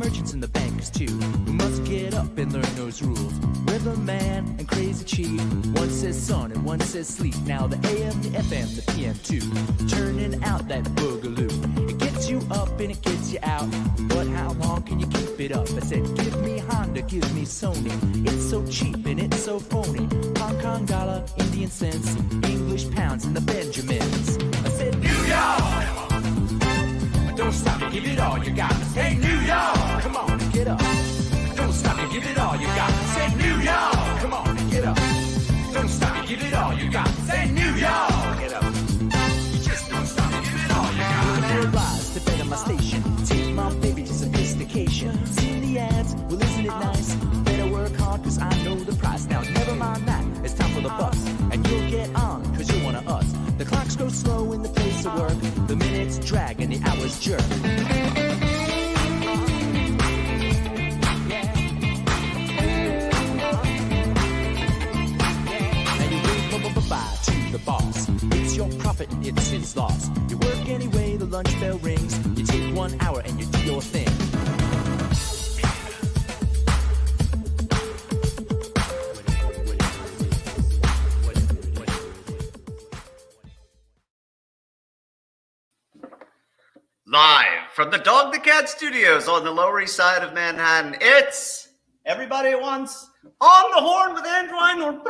merchants and the bankers too, who must get up and learn those rules. Riverman and Crazy Chief, one says sun and one says sleep. Now the AM, the FM, the PM too, turning out that boogaloo. It gets you up and it gets you out, but how long can you keep it up? I said, give me Honda, give me Sony. It's so cheap and it's so phony. Hong Kong dollar, Indian cents, English pounds and the Benjamins. I said, New York! Don't stop and give it all you got. Say New York! Come on and get up. Don't stop and give it all you got. Say New York! Come on and get up. Don't stop and give it all you got. Say New York! Get up. You just don't stop and give it all you got. I rise to better my station. Take my baby to sophistication. Seen the ads, well isn't it nice? Better work hard cause I know the price. Now never mind that, it's time for the bus. And you'll get on cause you're one of us. The clocks go slow in the place of work. The minutes drag and the hours jerk. Bye to the boss. It's your profit and it's his loss. You work anyway, the lunch bell rings. You take 1 hour and you do your thing. Live from the Dog the Cat Studios on the Lower East Side of Manhattan, it's Everybody at Once on the Horn with Andrew Einhorn.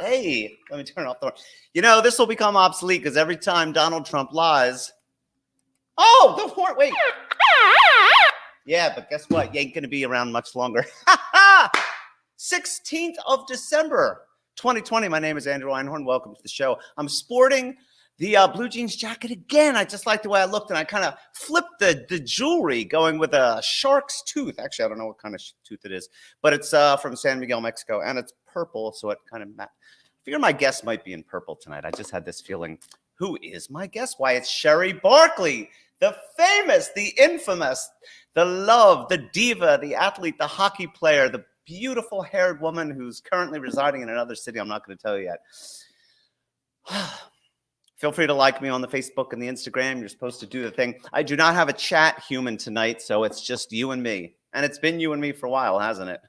Hey, let me turn off the horn. You know, this will become obsolete because every time Donald Trump lies. Oh, the horn. Wait. Yeah, but guess what? You ain't going to be around much longer. 16th of December, 2020. My name is Andrew Einhorn. Welcome to the show. I'm sporting the blue jeans jacket again. I just like the way I looked, and I kind of flipped the jewelry going with a shark's tooth. Actually, I don't know what kind of tooth it is, but it's from San Miguel, Mexico, and it's purple, so it kind of I figure my guest might be in purple tonight. I just had this feeling. Who is my guest? Why, it's Sheri Barclay, the famous, the infamous, the love, the diva, the athlete, the hockey player, the beautiful haired woman who's currently residing in another city. I'm not going to tell you yet. Feel free to like me on the Facebook and the Instagram. You're supposed to do the thing. I do not have a chat human tonight, so it's just you and me. And it's been you and me for a while, hasn't it?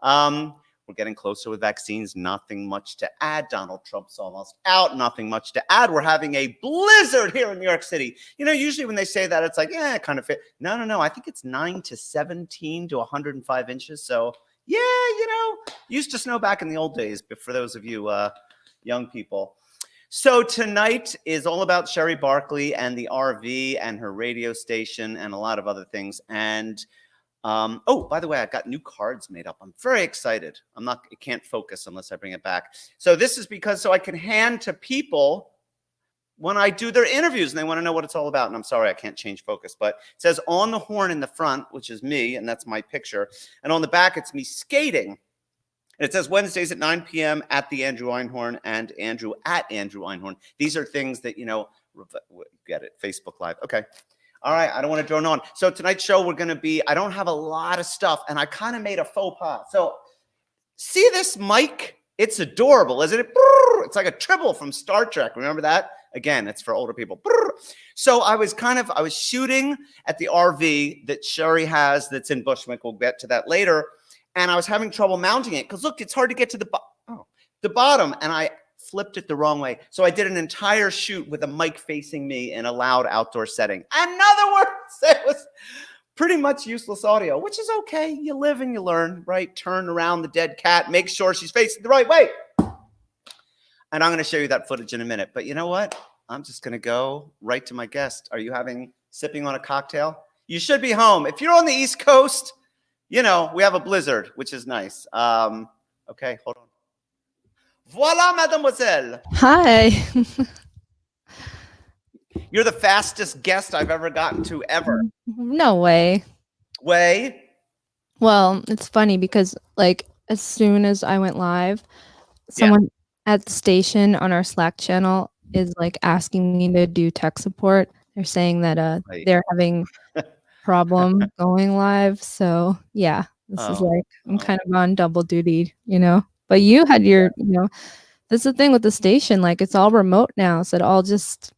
We're getting closer with vaccines. Nothing much to add. Donald Trump's almost out. Nothing much to add. We're having a blizzard here in New York City. You know, usually when they say that, it's like, yeah, it kind of fit. No. I think it's 9 to 17 to 105 inches. So, yeah, you know, used to snow back in the old days, but for those of you young people. So tonight is all about Sheri Barclay and the RV and her radio station and a lot of other things. And oh, by the way, I've got new cards made up. I'm very excited. It can't focus unless I bring it back. So this is because so I can hand to people when I do their interviews and they want to know what it's all about. And I'm sorry, I can't change focus, but it says on the horn in the front, which is me, and that's my picture. And on the back, it's me skating. And it says Wednesdays at 9 p.m. at the Andrew Einhorn and Andrew at Andrew Einhorn. These are things that, you know, get it, Facebook Live. Okay. All right, I don't want to drone on. So tonight's show, we're going to be, I don't have a lot of stuff, and I kind of made a faux pas. So see this mic? It's adorable, isn't it? It's like a tribble from Star Trek. Remember that? Again, it's for older people. So I was shooting at the RV that Sheri has that's in Bushwick. We'll get to that later. And I was having trouble mounting it because, look, it's hard to get to the bottom, and I flipped it the wrong way. So I did an entire shoot with a mic facing me in a loud outdoor setting. In other words, it was pretty much useless audio, which is okay. You live and you learn, right? Turn around the dead cat, make sure she's facing the right way. And I'm going to show you that footage in a minute. But you know what? I'm just going to go right to my guest. Are you sipping on a cocktail? You should be home. If you're on the East Coast, you know, we have a blizzard, which is nice. Okay, hold on. Voila, mademoiselle. Hi. You're the fastest guest I've ever gotten to ever. No way. Way? Well, it's funny because, like, as soon as I went live, someone at the station on our Slack channel is, like, asking me to do tech support. They're saying that they're having problem going live. So, yeah, this is like, I'm kind of on double duty, you know? But you had your, you know, that's the thing with the station. Like, it's all remote now. So it all just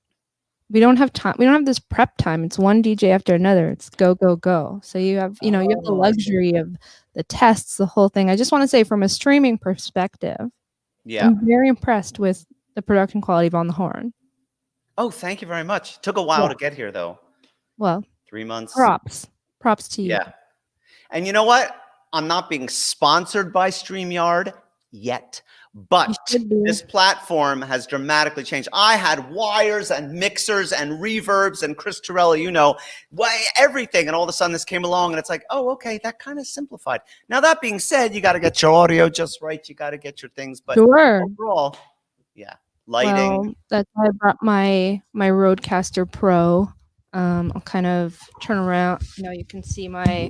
we don't have time. We don't have this prep time. It's one DJ after another. It's go, go, go. So you have, you have the Oh, I see. luxury of the tests, the whole thing. I just want to say from a streaming perspective, Yeah. I'm very impressed with the production quality of On the Horn. Oh, thank you very much. Took a while to get here, though. Well, 3 months. Props to you. Yeah. And you know what? I'm not being sponsored by StreamYard yet, but this platform has dramatically changed. I had wires and mixers and reverbs and Chris Torella, everything. And all of a sudden this came along and it's like, oh, okay, that kind of simplified. Now, that being said, you got to get your audio just right. You got to get your things. But overall, yeah, lighting. Well, that's why I brought my Rodecaster Pro. I'll kind of turn around. You can see my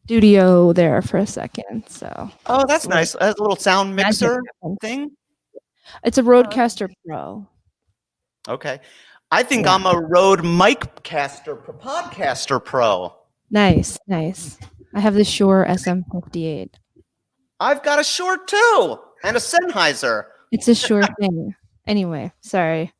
studio there for a second. So. Oh, that's nice. A little sound mixer thing. It's a Rodecaster Pro. Okay. I think I'm a Rode Podcaster Pro. Nice. I have the Shure SM58. I've got a Shure too, and a Sennheiser. It's a Shure thing. Anyway, sorry.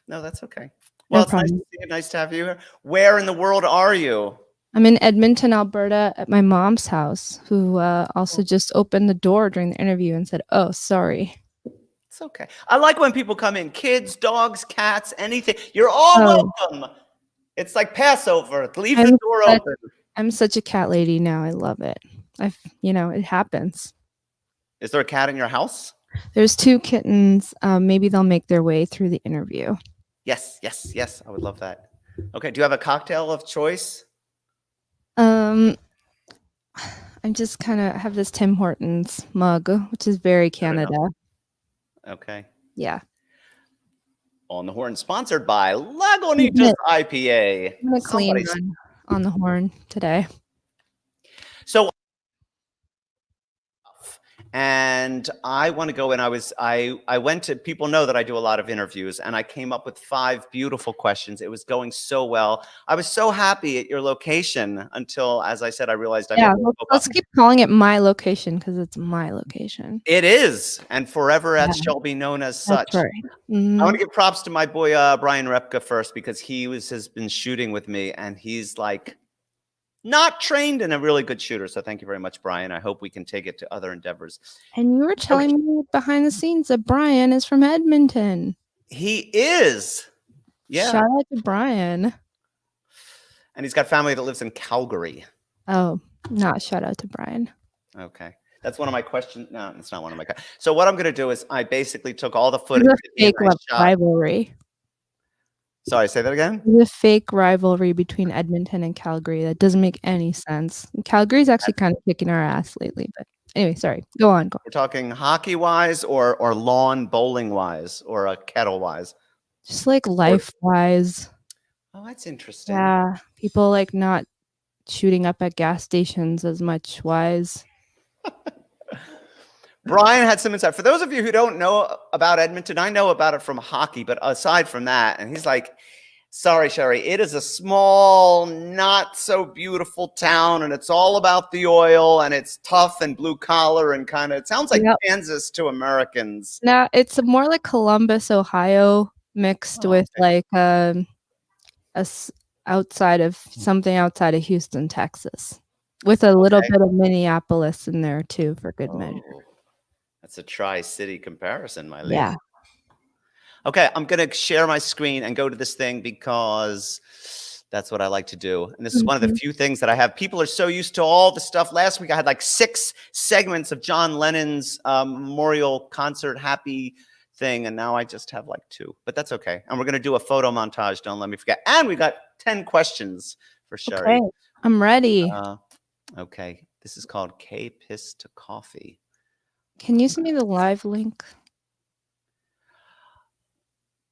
No, that's okay. Well, it's nice to see you. Nice to have you here. Where in the world are you? I'm in Edmonton, Alberta, at my mom's house, who also just opened the door during the interview and said, "Oh, sorry." It's okay. I like when people come in. Kids, dogs, cats, anything. You're all welcome. It's like Passover. Leave the door open. I'm such a cat lady now. I love it. It happens. Is there a cat in your house? There's 2 kittens. Maybe they'll make their way through the interview. Yes. I would love that. Okay. Do you have a cocktail of choice? I'm just kind of have this Tim Hortons mug, which is very Canada. Okay. Yeah. On the Horn, sponsored by Lagunitas IPA. I'm gonna clean on the Horn today. So, and I want to go in. I went to, people know that I do a lot of interviews, and I came up with 5 beautiful questions. It was going so well. I was so happy at your location until, as I said, I realized let's keep calling it my location because it's my location. It is, and forever it shall be known as such. That's right. Mm-hmm. I want to give props to my boy Brian Repka first, because he has been shooting with me, and he's like not trained and a really good shooter. So thank you very much, Brian. I hope we can take it to other endeavors. And you were telling me behind the scenes that Brian is from Edmonton. He is. Yeah. Shout out to Brian. And he's got family that lives in Calgary. Oh, not shout out to Brian. Okay. That's one of my questions. No, it's not one of my questions. So what I'm going to do is I basically took all the footage. Fake rivalry. Sorry, say that again? There's a fake rivalry between Edmonton and Calgary that doesn't make any sense. Calgary's actually kind of kicking our ass lately, but anyway, sorry. Go on. We're talking hockey-wise or lawn bowling-wise or kettle-wise? Just like life-wise. Oh, that's interesting. Yeah, people like not shooting up at gas stations as much wise. Brian had some insight. For those of you who don't know about Edmonton, I know about it from hockey, but aside from that, and he's like, sorry, Sheri, it is a small, not so beautiful town, and it's all about the oil, and it's tough and blue collar, and kind of, it sounds like Kansas to Americans. Now, it's more like Columbus, Ohio, mixed with like outside of Houston, Texas, with a little bit of Minneapolis in there too, for good measure. That's a tri-city comparison, my lady. Yeah. Okay, I'm going to share my screen and go to this thing because that's what I like to do. And this is one of the few things that I have. People are so used to all the stuff. Last week, I had like 6 segments of John Lennon's memorial concert happy thing. And now I just have like 2. But that's okay. And we're going to do a photo montage. Don't let me forget. And we got 10 questions for Sheri. Okay, I'm ready. Okay. This is called KPISS to Coffee. Can you send me the live link?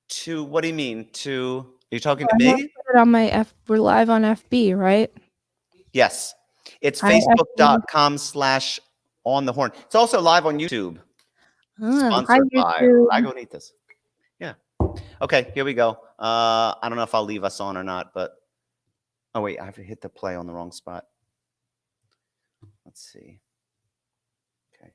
To what do you mean? To, are you talking to me? Put it on my we're live on FB, right? Yes. It's facebook.com/onthehorn. It's also live on YouTube. Sponsored by Lagunitas. Yeah. Okay, here we go. I don't know if I'll leave us on or not, but oh wait, I have to hit the play on the wrong spot. Let's see. Okay.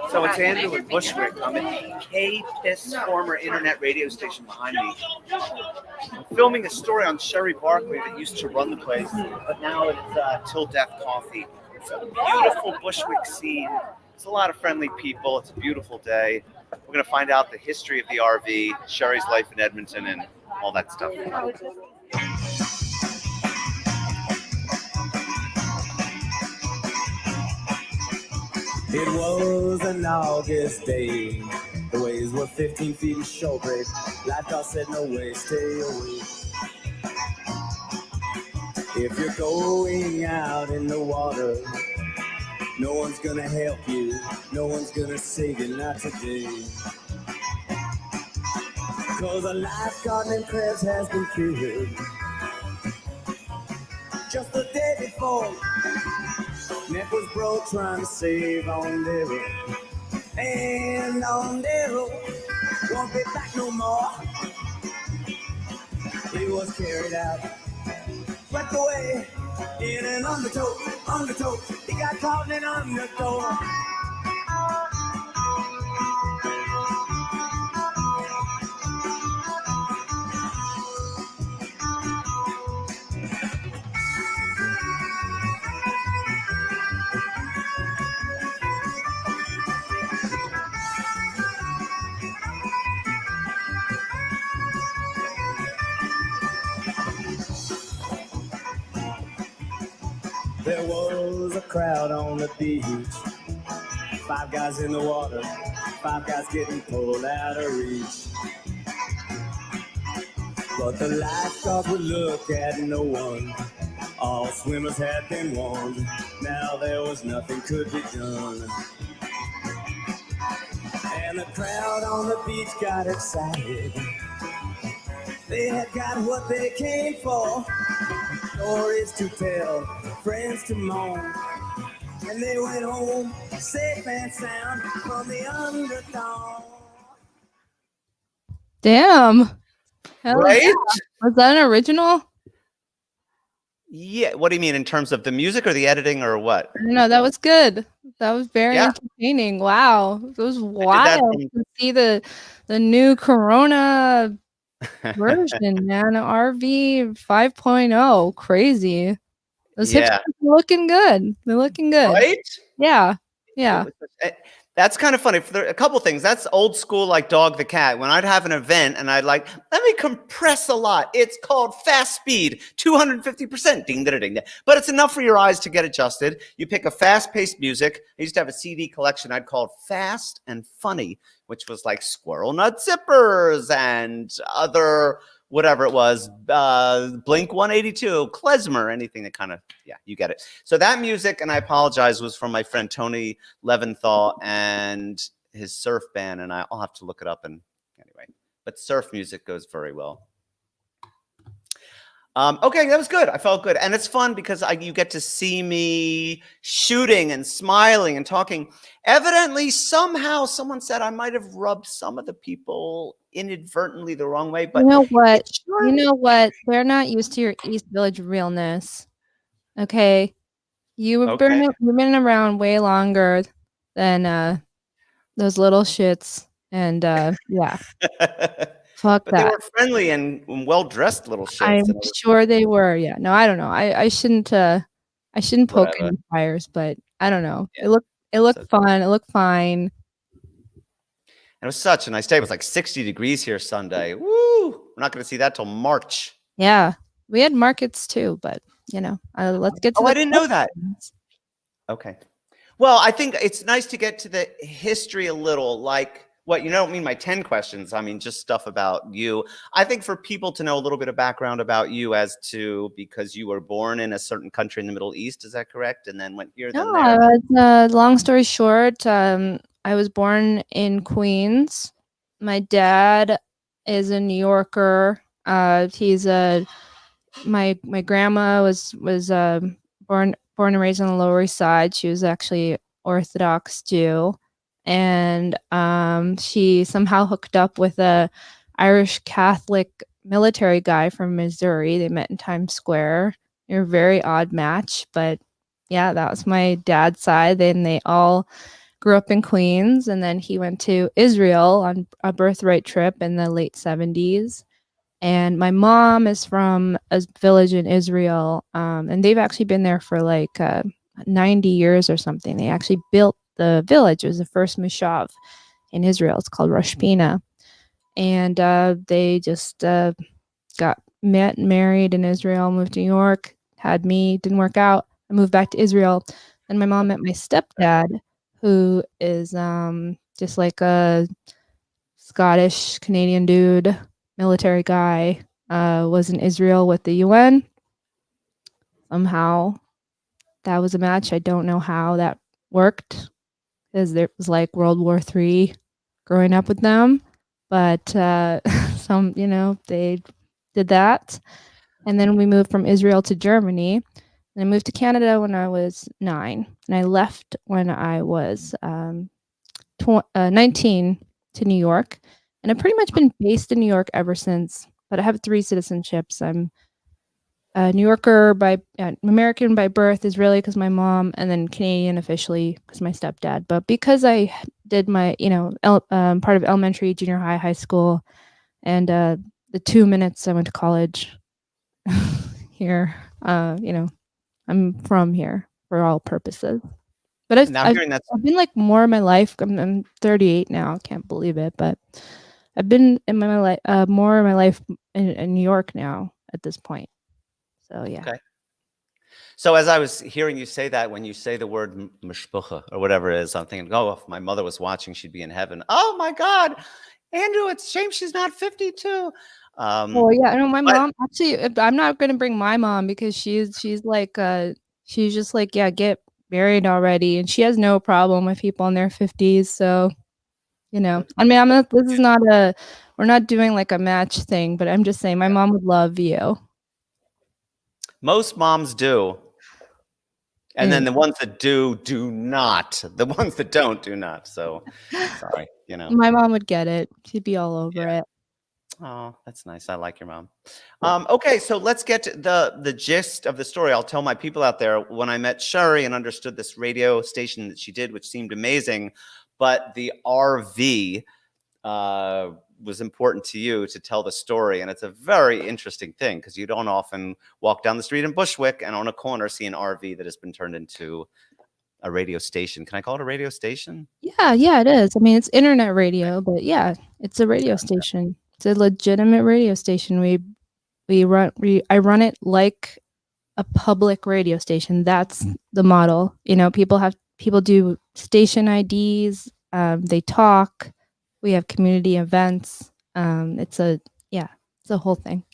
So it's Andrew in Bushwick. I'm at KPISS, former internet radio station behind me. I'm filming a story on Sheri Barclay that used to run the place, but now it's Till Death Coffee. It's a beautiful Bushwick scene. It's a lot of friendly people. It's a beautiful day. We're going to find out the history of the RV, Sheri's life in Edmonton, and all that stuff. It was an August day. The waves were 15 feet in shore break. Lifeguard said no way, stay away. If you're going out in the water, no one's gonna help you. No one's gonna save you, not today. Cause a lifeguard named Krebs has been killed. Just the day before, neck was broke trying to save on Daryl. And on Daryl won't be back no more. He was carried out, swept away in an undertow. He got caught in an undertow. There was a crowd on the beach, 5 guys in the water, 5 guys getting pulled out of reach. But the lifeguard would look at no one. All swimmers had been warned. Now there was nothing could be done. And the crowd on the beach got excited. They had got what they came for. Stories to tell, friends to moan, and they went home safe and sound from the undertow. Damn. Hell Right? yeah. Was that an original? Yeah. What do you mean in terms of the music or the editing or what? No, that was good. That was very Yeah. entertaining. Wow. It was that wild from- to see the new Corona version, man. RV 5.0. Crazy. Those Yeah. hipsters are looking good. They're looking good. Right? Yeah. Yeah. That's kind of funny. For a couple things. That's old school, like Dog the Cat. When I'd have an event and I'd like, let me compress a lot. It's called fast speed, 250%. Ding, ding, ding. But it's enough for your eyes to get adjusted. You pick a fast-paced music. I used to have a CD collection I'd called Fast and Funny, which was like Squirrel Nut Zippers and other whatever it was, Blink 182, Klezmer, anything that kind of, yeah, you get it. So that music, and I apologize, was from my friend Tony Leventhal and his surf band, and I'll have to look it up. And anyway, but surf music goes very well. Okay, that was good. I felt good. And it's fun because you get to see me shooting and smiling and talking. Evidently, somehow, someone said I might have rubbed some of the people inadvertently the wrong way. But you know what? You know what? They're not used to your East Village realness. Okay? You've been around way longer than those little shits. And yeah. Fuck but that. they were friendly and well-dressed little shits. I'm sure they were. Yeah. No, I don't know. I shouldn't poke any fires, but I don't know. Yeah. It looked fun. It looked fine. And it was such a nice day. It was like 60 degrees here Sunday. Woo! We're not going to see that till March. Yeah. We had markets too, but let's get to I didn't know that. Okay. Well, I think it's nice to get to the history a little, like what you don't mean my 10 questions. I mean, just stuff about you. I think for people to know a little bit of background about you as to because you were born in a certain country in the Middle East. Is that correct? And then went here, then there. Long story short, I was born in Queens. My dad is a New Yorker. He's my grandma was born and raised on the Lower East Side. She was actually Orthodox Jew. And she somehow hooked up with a Irish Catholic military guy from Missouri. They met in Times Square. They were a very odd match, but Yeah, that was my dad's side. Then they all grew up in Queens, and then he went to Israel on a birthright trip in the late 70s. And my mom is from a village in Israel, and they've actually been there for like 90 years or something. They actually built the village. It was the first Mushav in Israel. It's called Rosh Pina. And they just got married in Israel, moved to New York, had me, didn't work out. I moved back to Israel, and my mom met my stepdad, who is just like a Scottish Canadian dude, military guy, was in Israel with the UN. Somehow that was a match. I don't know how that worked, because there was like World War III growing up with them. But some, they did that. And then we moved from Israel to Germany. And I moved to Canada when I was 9. And I left when I was 19 to New York. And I've pretty much been based in New York ever since. But I have 3 citizenships. I'm a New Yorker American by birth, Israeli because my mom, and then Canadian officially because my stepdad. But because I did my, part of elementary, junior high, high school, and the 2 minutes I went to college here, I'm from here for all purposes. But I've been like more of my life. I'm 38 now. I can't believe it, but I've been in my life more of my life in New York now at this point. So yeah. Okay. So as I was hearing you say that, when you say the word mishpucha or whatever it is, I'm thinking, oh, if my mother was watching, she'd be in heaven. Oh my God, Andrew, it's a shame she's not 52. Well, yeah, I know my mom. Actually, I'm not going to bring my mom because she's like she's just like, yeah, get married already, and she has no problem with people in their 50s. So, I mean, this is not we're not doing like a match thing, but I'm just saying my mom would love you. Most moms do. And then the ones that do not. The ones that don't, do not. So, sorry, My mom would get it. She'd be all over it. Oh, that's nice. I like your mom. Okay, so let's get to the gist of the story. I'll tell my people out there, when I met Sheri and understood this radio station that she did, which seemed amazing, but the RV was important to you to tell the story. And it's a very interesting thing because you don't often walk down the street in Bushwick and on a corner see an RV that has been turned into a radio station. Can I call it a radio station? Yeah, it is. I mean, it's internet radio, but yeah, it's a radio station. It's a legitimate radio station. I run it like a public radio station. That's the model. People do station IDs. They talk. We have community events. It's a whole thing.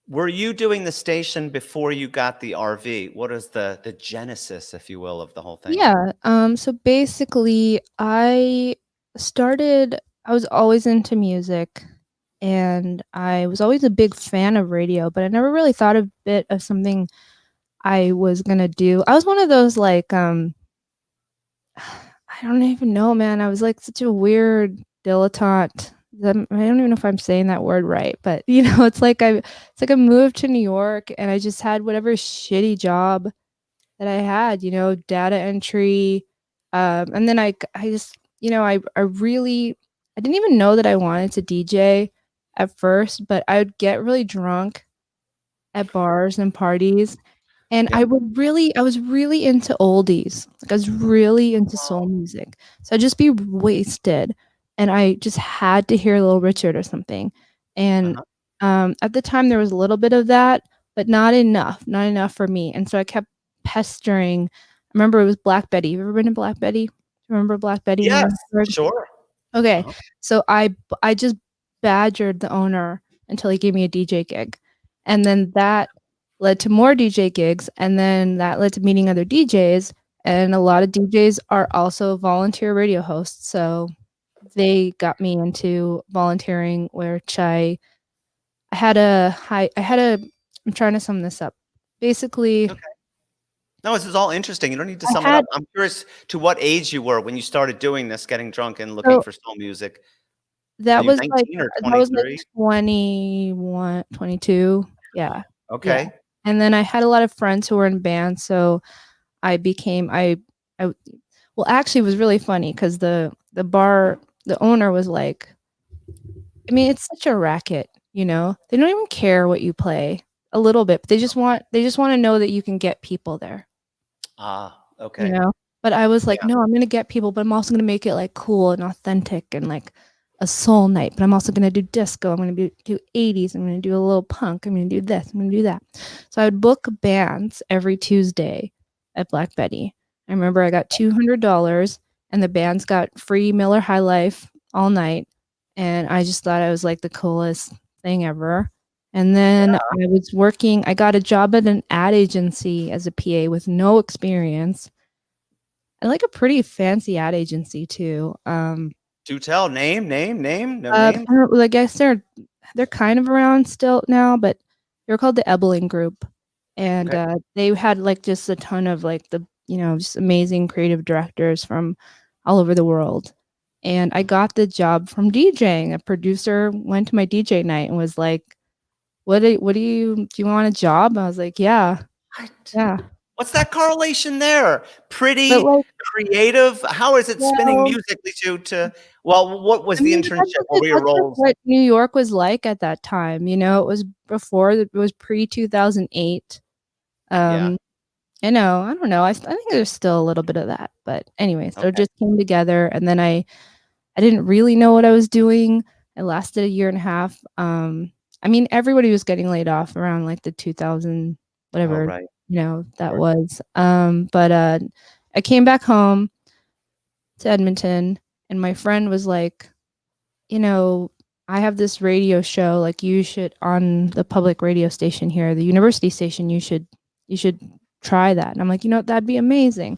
Were you doing the station before you got the RV? What is the genesis, if you will, of the whole thing? Yeah. So basically, I was always into music, and I was always a big fan of radio, but I never really thought a bit of something I was gonna do. I was one of those like I don't even know, man. I was like such a weird dilettante. I don't even know if I'm saying that word right, but it's like I moved to New York and I just had whatever shitty job that I had, data entry, and then I just, I didn't even know that I wanted to DJ at first, but I would get really drunk at bars and parties. And I was really into oldies. Like I was really into soul music. So I'd just be wasted. And I just had to hear Little Richard or something. And at the time there was a little bit of that, but not enough for me. And so I kept pestering. I remember it was Black Betty. Have you ever been to Black Betty? Remember Black Betty? Yes, sure. Okay. So I just badgered the owner until he gave me a DJ gig. And then that led to more DJ gigs, and then that led to meeting other DJs, and a lot of DJs are also volunteer radio hosts, so they got me into volunteering, which I'm trying to sum this up. Basically, okay. No, this is all interesting. You don't need to sum it up. I'm curious to what age you were when you started doing this, getting drunk and looking for soul music. That was 19 or 23? 21, 22. Yeah. Okay. Yeah. And then I had a lot of friends who were in bands, so I became I well, actually it was really funny because the owner was like, I mean, it's such a racket, you know. They don't even care what you play a little bit, but they just want to know that you can get people there, you Okay. know. But I was like, Yeah. no, I'm gonna get people, but I'm also gonna make it like cool and authentic and like a soul night. But I'm also gonna do disco. I'm gonna do 80s. I'm gonna do a little punk. I'm gonna do this. I'm gonna do that. So I would book bands every Tuesday at Black Betty. I remember I got $200, and the bands got free Miller High Life all night, and I just thought I was like the coolest thing ever. And then I got a job at an ad agency as a PA with no experience. I like a pretty fancy ad agency too. Do tell. Name. No name. I guess they're kind of around still now, but they're called the Ebeling Group, and Okay. they had like just a ton of like just amazing creative directors from all over the world. And I got the job from DJing. A producer went to my DJ night and was like, do you want a job?" I was like, "Yeah, What? yeah." What's that correlation there? But Pretty, like, creative. How is it spinning well, musically to well, what was I the mean, internship? What were your that's just roles? what New York was like at that time. You know, it was pre 2008. Yeah. I know, I don't know. I think there's still a little bit of that, but anyway, so it Okay. just came together, and then I didn't really know what I was doing. It lasted a year and a half. I mean, everybody was getting laid off around like the 2000 Oh, whatever, right. that Sure. was. But I came back home to Edmonton, and my friend was like, you know, I have this radio show, like you should on the public radio station here, the university station, you should try that. And I'm like, that'd be amazing.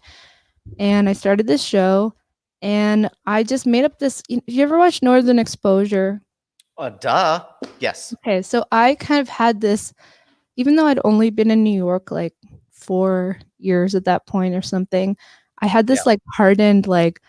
And I started this show, and I just made up this. You ever watch Northern Exposure? Duh. Yes. Okay, so I kind of had this, even though I'd only been in New York like 4 years at that point or something, I had Yeah. this like hardened, like,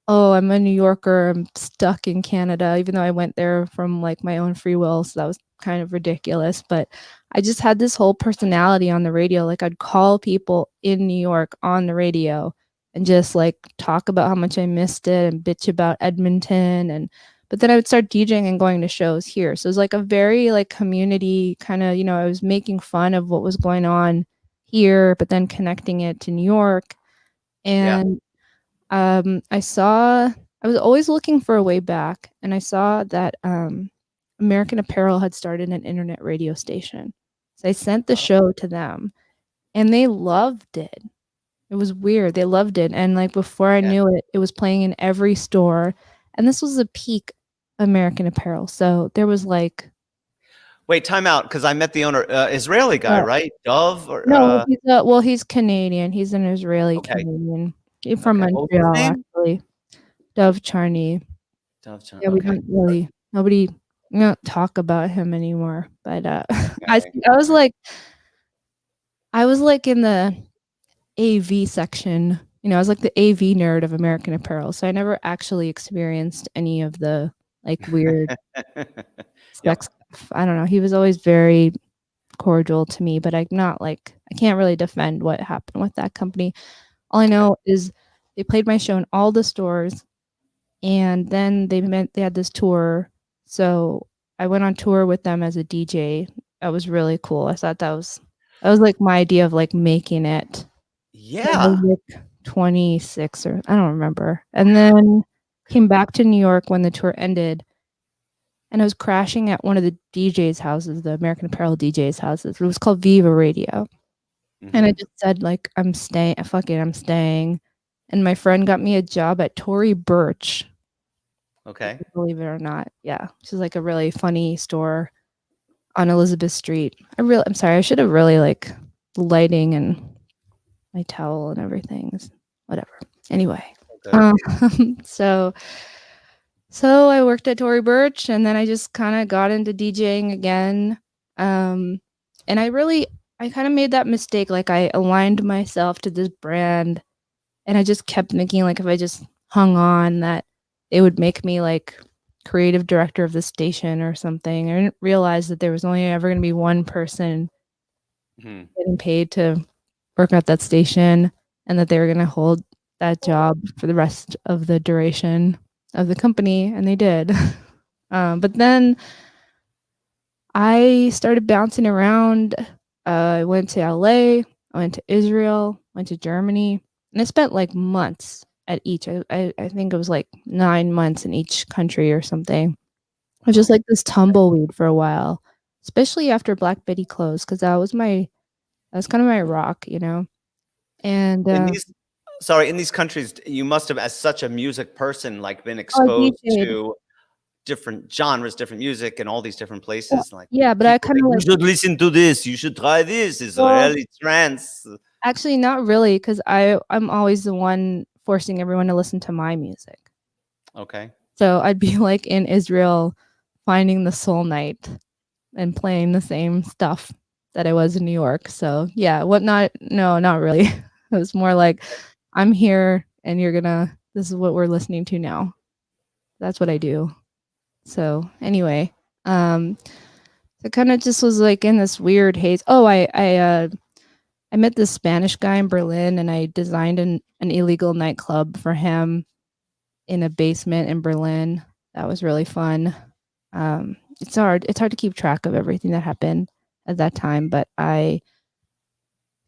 oh, I'm a New Yorker, I'm stuck in Canada, even though I went there from like my own free will. So that was kind of ridiculous. But I just had this whole personality on the radio. Like I'd call people in New York on the radio and just like talk about how much I missed it and bitch about Edmonton. But then I would start DJing and going to shows here. So it was like a very like community kind of, I was making fun of what was going on here, but then connecting it to New York. Yeah. And I was always looking for a way back, and I saw that American Apparel had started an internet radio station. So I sent the show to them, and they loved it. It was weird. They loved it. And like before I Yeah. knew it, it was playing in every store. And this was a peak American Apparel. So there was like Wait, time out, because I met the owner, Israeli guy, right? Dove or no, he's Canadian. He's an Israeli okay. Canadian. He's from Okay. What was his Montreal, name? actually. Dove Charney. Dove Chan- Yeah, we Okay. don't really we don't talk about him anymore. But I Okay. was like in the AV section. I was like the AV nerd of American Apparel. So I never actually experienced any of the like weird sex stuff. I don't know. He was always very cordial to me, but I can't really defend what happened with that company. All I know is they played my show in all the stores, and then they had this tour. So I went on tour with them as a DJ. That was really cool. I thought that was like my idea of like making it. I Yeah. was like 26 or I don't remember. And then came back to New York when the tour ended. And I was crashing at one of the DJ's houses, the American Apparel DJ's houses. It was called Viva Radio. And I Mhm. just said, like, I'm staying. Fuck it, I'm staying. And my friend got me a job at Tory Burch, Okay. believe it or not. Yeah. Which is like a really funny store on Elizabeth Street. I'm sorry, I should have really like lighting and my towel and everything. Whatever. Anyway. Okay. So I worked at Tory Burch, and then I just kind of got into DJing again. And I kind of made that mistake. Like I aligned myself to this brand, and I just kept thinking like if I just hung on that it would make me like creative director of the station or something. I didn't realize that there was only ever going to be one person Mhm. getting paid to work at that station. and that they were going to hold that job for the rest of the duration of the company, and they did. But then I started bouncing around. I went to LA, I went to Israel, went to Germany, and I spent like months at each. I think it was like 9 months in each country or something. I was just like this tumbleweed for a while, especially after Black Betty closed, because that was kind of my rock, you know. And In these countries, you must have, as such a music person, like been oh, exposed DJ'd. to different genres, different music in all these different places. Like Yeah, but I people kind of think, like you should listen to this, you should try this, it's well, really trance. actually not really, because I'm always the one forcing everyone to listen to my music. Okay. So I'd be like in Israel finding the soul night and playing the same stuff that I was in New York. So yeah, not really. It was more like I'm here and this is what we're listening to now. That's what I do. So anyway, it kind of just was like in this weird haze. Oh, I met this Spanish guy in Berlin, and I designed an illegal nightclub for him in a basement in Berlin. That was really fun. It's hard to keep track of everything that happened at that time, but I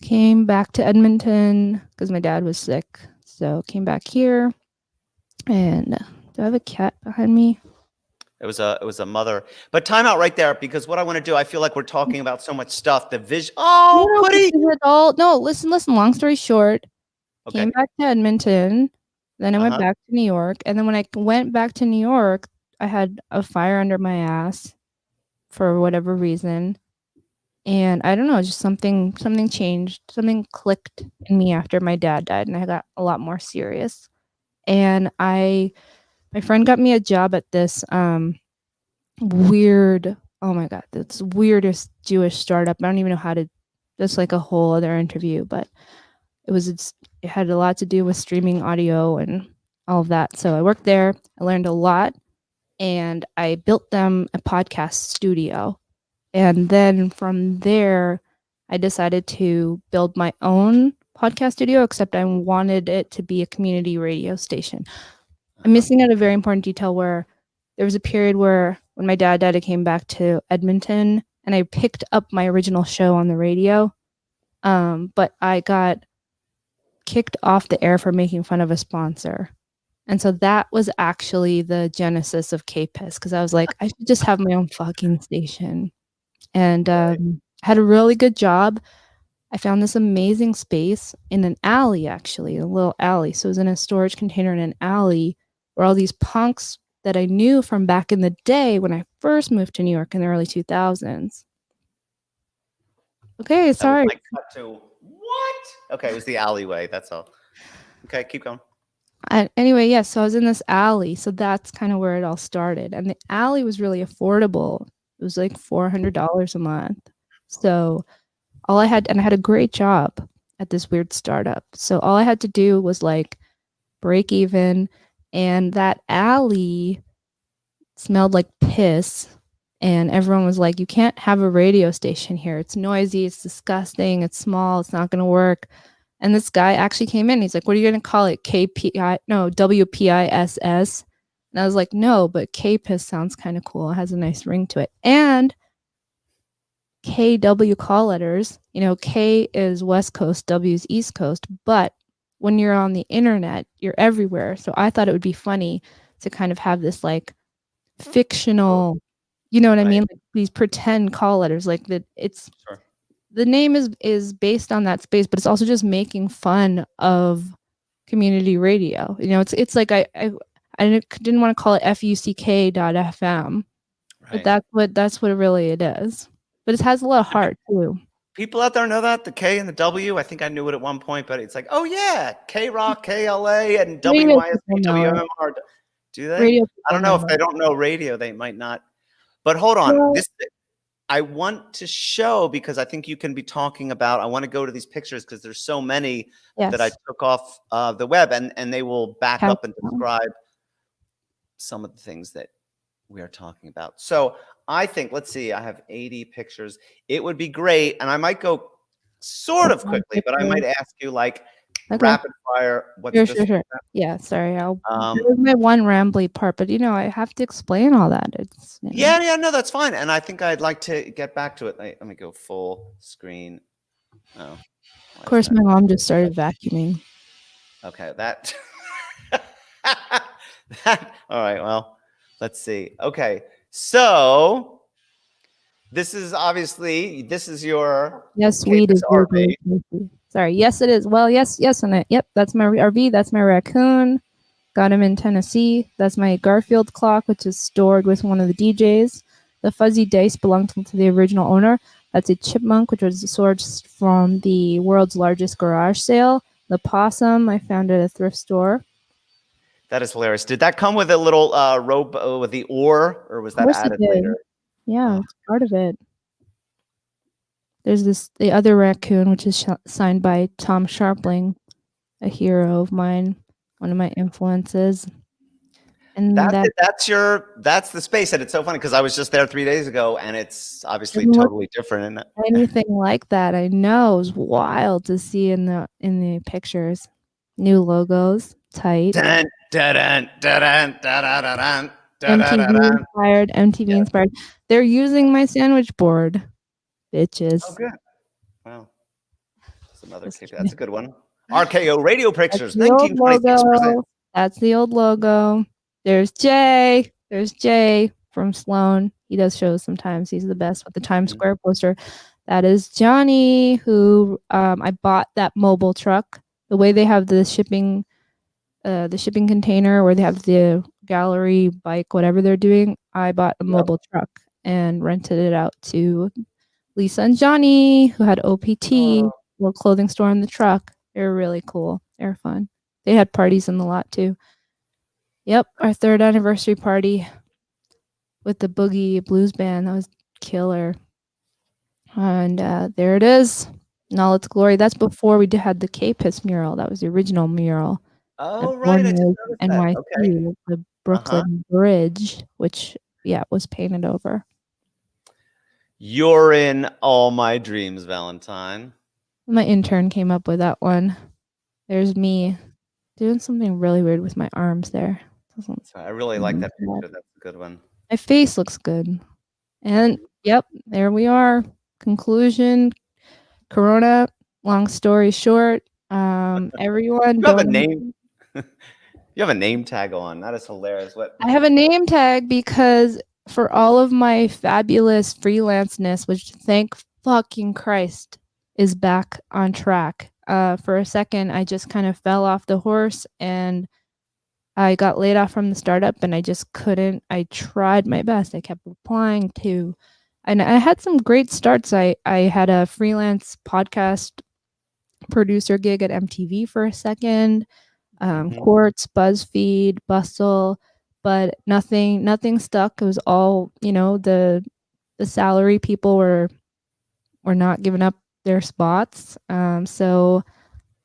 came back to Edmonton because my dad was sick. So came back here, and do I have a cat behind me? It was a mother. But time out right there, because what I want to do, I feel like we're talking about so much stuff. The vision. Oh, No, Putty. no, listen. Long story short, Okay. came back to Edmonton, then I went Uh-huh. back to New York, and then when I went back to New York, I had a fire under my ass for whatever reason. And I don't know, just something changed, something clicked in me after my dad died, and I got a lot more serious. And my friend got me a job at this weird, oh my god, this weirdest Jewish startup. I don't even know how to, that's like a whole other interview, but it had a lot to do with streaming audio and all of that. So I worked there, I learned a lot, and I built them a podcast studio. And then from there, I decided to build my own podcast studio, except I wanted it to be a community radio station. I'm missing out a very important detail where there was a period where when my dad died, I came back to Edmonton and I picked up my original show on the radio. But I got kicked off the air for making fun of a sponsor. And so that was actually the genesis of KPISS, because I was like, I should just have my own fucking station. And had a really good job. I found this amazing space in an alley, actually, a little alley. So it was in a storage container in an alley where all these punks that I knew from back in the day when I first moved to New York in the early 2000s. Okay, sorry. Like cut to what? Okay, it was the alleyway. That's all. Okay, keep going. Anyway, yeah, so I was in this alley. So that's kind of where it all started. And the alley was really affordable. It was like $400 a month. So I had a great job at this weird startup. So all I had to do was like break even. And that alley smelled like piss. And everyone was like, you can't have a radio station here. It's noisy. It's disgusting. It's small. It's not going to work. And this guy actually came in. He's like, what are you going to call it? WPISS? And I was like, no, but KPISS sounds kind of cool. It has a nice ring to it. And KW call letters, K is West Coast, W is East Coast. But when you're on the internet, you're everywhere. So I thought it would be funny to kind of have this like fictional, you know what I mean? Like these pretend call letters, like that it's Sure. The name is based on that space, but it's also just making fun of community radio. It's like I didn't want to call it fuck.fm, Right. but that's what really it is. But it has a lot of heart too. People out there know that the K and the W. I think I knew it at one point, but it's like, oh yeah, K Rock, KLA, and WYSWMR. Do they? Radio I don't know if they don't know radio, they might not. But hold on, Well, I want to show, because I think you can be talking about. I want to go to these pictures because there's so many that I took off the web, and they will back up and describe some of the things that we are talking about. So I think, let's see, I have 80 pictures. It would be great, and I might go sort of quickly, but I might ask you like Okay. rapid fire. What's Sure, this? sure, sure. Yeah, sorry. That Um, was my one rambly part, but I have to explain all that. It's yeah, no, that's fine. And I think I'd like to get back to it. Let me go full screen. Oh, Of course, my mom just started vacuuming. okay, that. That. All right. Well, let's see. Okay, so this is your Yes, weed is KPISS very RV. tasty. Sorry. Yes, it is. Well, yes, on it. Yep, that's my RV. That's my raccoon. Got him in Tennessee. That's my Garfield clock, which is stored with one of the DJs. The fuzzy dice belonged to the original owner. That's a chipmunk, which was sourced from the world's largest garage sale. The possum I found at a thrift store. That is hilarious. Did that come with a little rope with the oar, or was that added later? Yeah, it's part of it. There's the other raccoon, which is signed by Tom Sharpling, a hero of mine, one of my influences. And that's the space, and it's so funny because I was just there 3 days ago, and it's obviously totally different. Anything like that, I know, it was wild to see in the pictures. New logos, tight. Dun, dun, dun, dun, dun, dun, dun, MTV inspired. They're using my sandwich board, bitches. Oh, good. Wow. That's a good one. RKO Radio Pictures, 1926%. That's the old logo. There's Jay. There's Jay from Sloan. He does shows sometimes. He's the best with the Times Square poster. That is Johnny, who I bought that mobile truck. The way they have the shipping container where they have the gallery bike, whatever they're doing, I bought a mobile truck and rented it out to Lisa and Johnny, who had OPT, little clothing store in the truck. They were really cool. They were fun. They had parties in the lot too. Yep, our 3rd anniversary party with the Boogie Blues Band. That was killer. And there it is, in all its glory. That's before we had the KPISS mural. That was the original mural. Oh, right. I didn't notice NYC, that. Okay. The Brooklyn Bridge, which, was painted over. You're in all my dreams, Valentine. My intern came up with that one. There's me doing something really weird with my arms there. I really like that picture. That's a good one. My face looks good. And yep, there we are. Conclusion. Corona. Long story short. Everyone. You have a name. You have a name tag on. That is hilarious. What? I have a name tag because for all of my fabulous freelanceness, which thank fucking Christ is back on track. For a second, I just kind of fell off the horse and I got laid off from the startup and I just couldn't. I tried my best. I kept applying to, and I had some great starts. I had a freelance podcast producer gig at MTV for a second, Quartz, BuzzFeed, Bustle, but nothing stuck. It was all, the salary people were not giving up their spots. So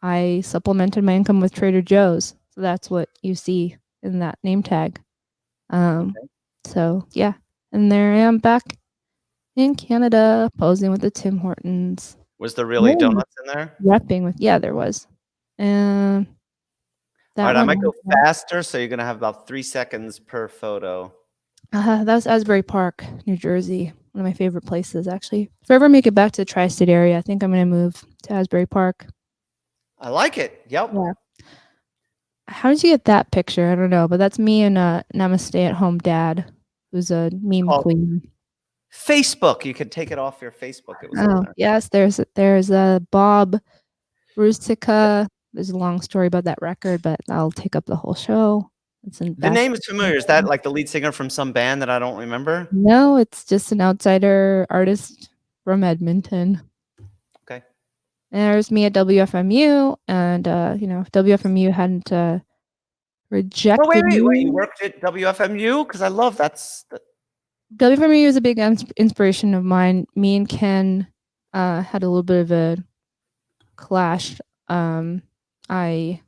I supplemented my income with Trader Joe's. So that's what you see in that name tag. So yeah, and there I am back in Canada, posing with the Tim Hortons. Was there really donuts in there? Repping with, there was. And all right, I might go faster, so you're gonna have about 3 seconds per photo. That was Asbury Park, New Jersey. One of my favorite places, actually. If I ever make it back to the tri-state area, I think I'm gonna move to Asbury Park. I like it. Yep. Yeah. How did you get that picture? I don't know, but that's me and I'm a stay-at-home dad who's a meme queen. Facebook. You could take it off your Facebook. It was on there. Yes, there's Bob Rustica. There's a long story about that record, but I'll take up the whole show. The name is familiar. Is that like the lead singer from some band that I don't remember? No, it's just an outsider artist from Edmonton. Okay. And there's me at WFMU, and if WFMU hadn't rejected wait, you worked at WFMU? Because I love WFMU is a big inspiration of mine. Me and Ken had a little bit of a clash. I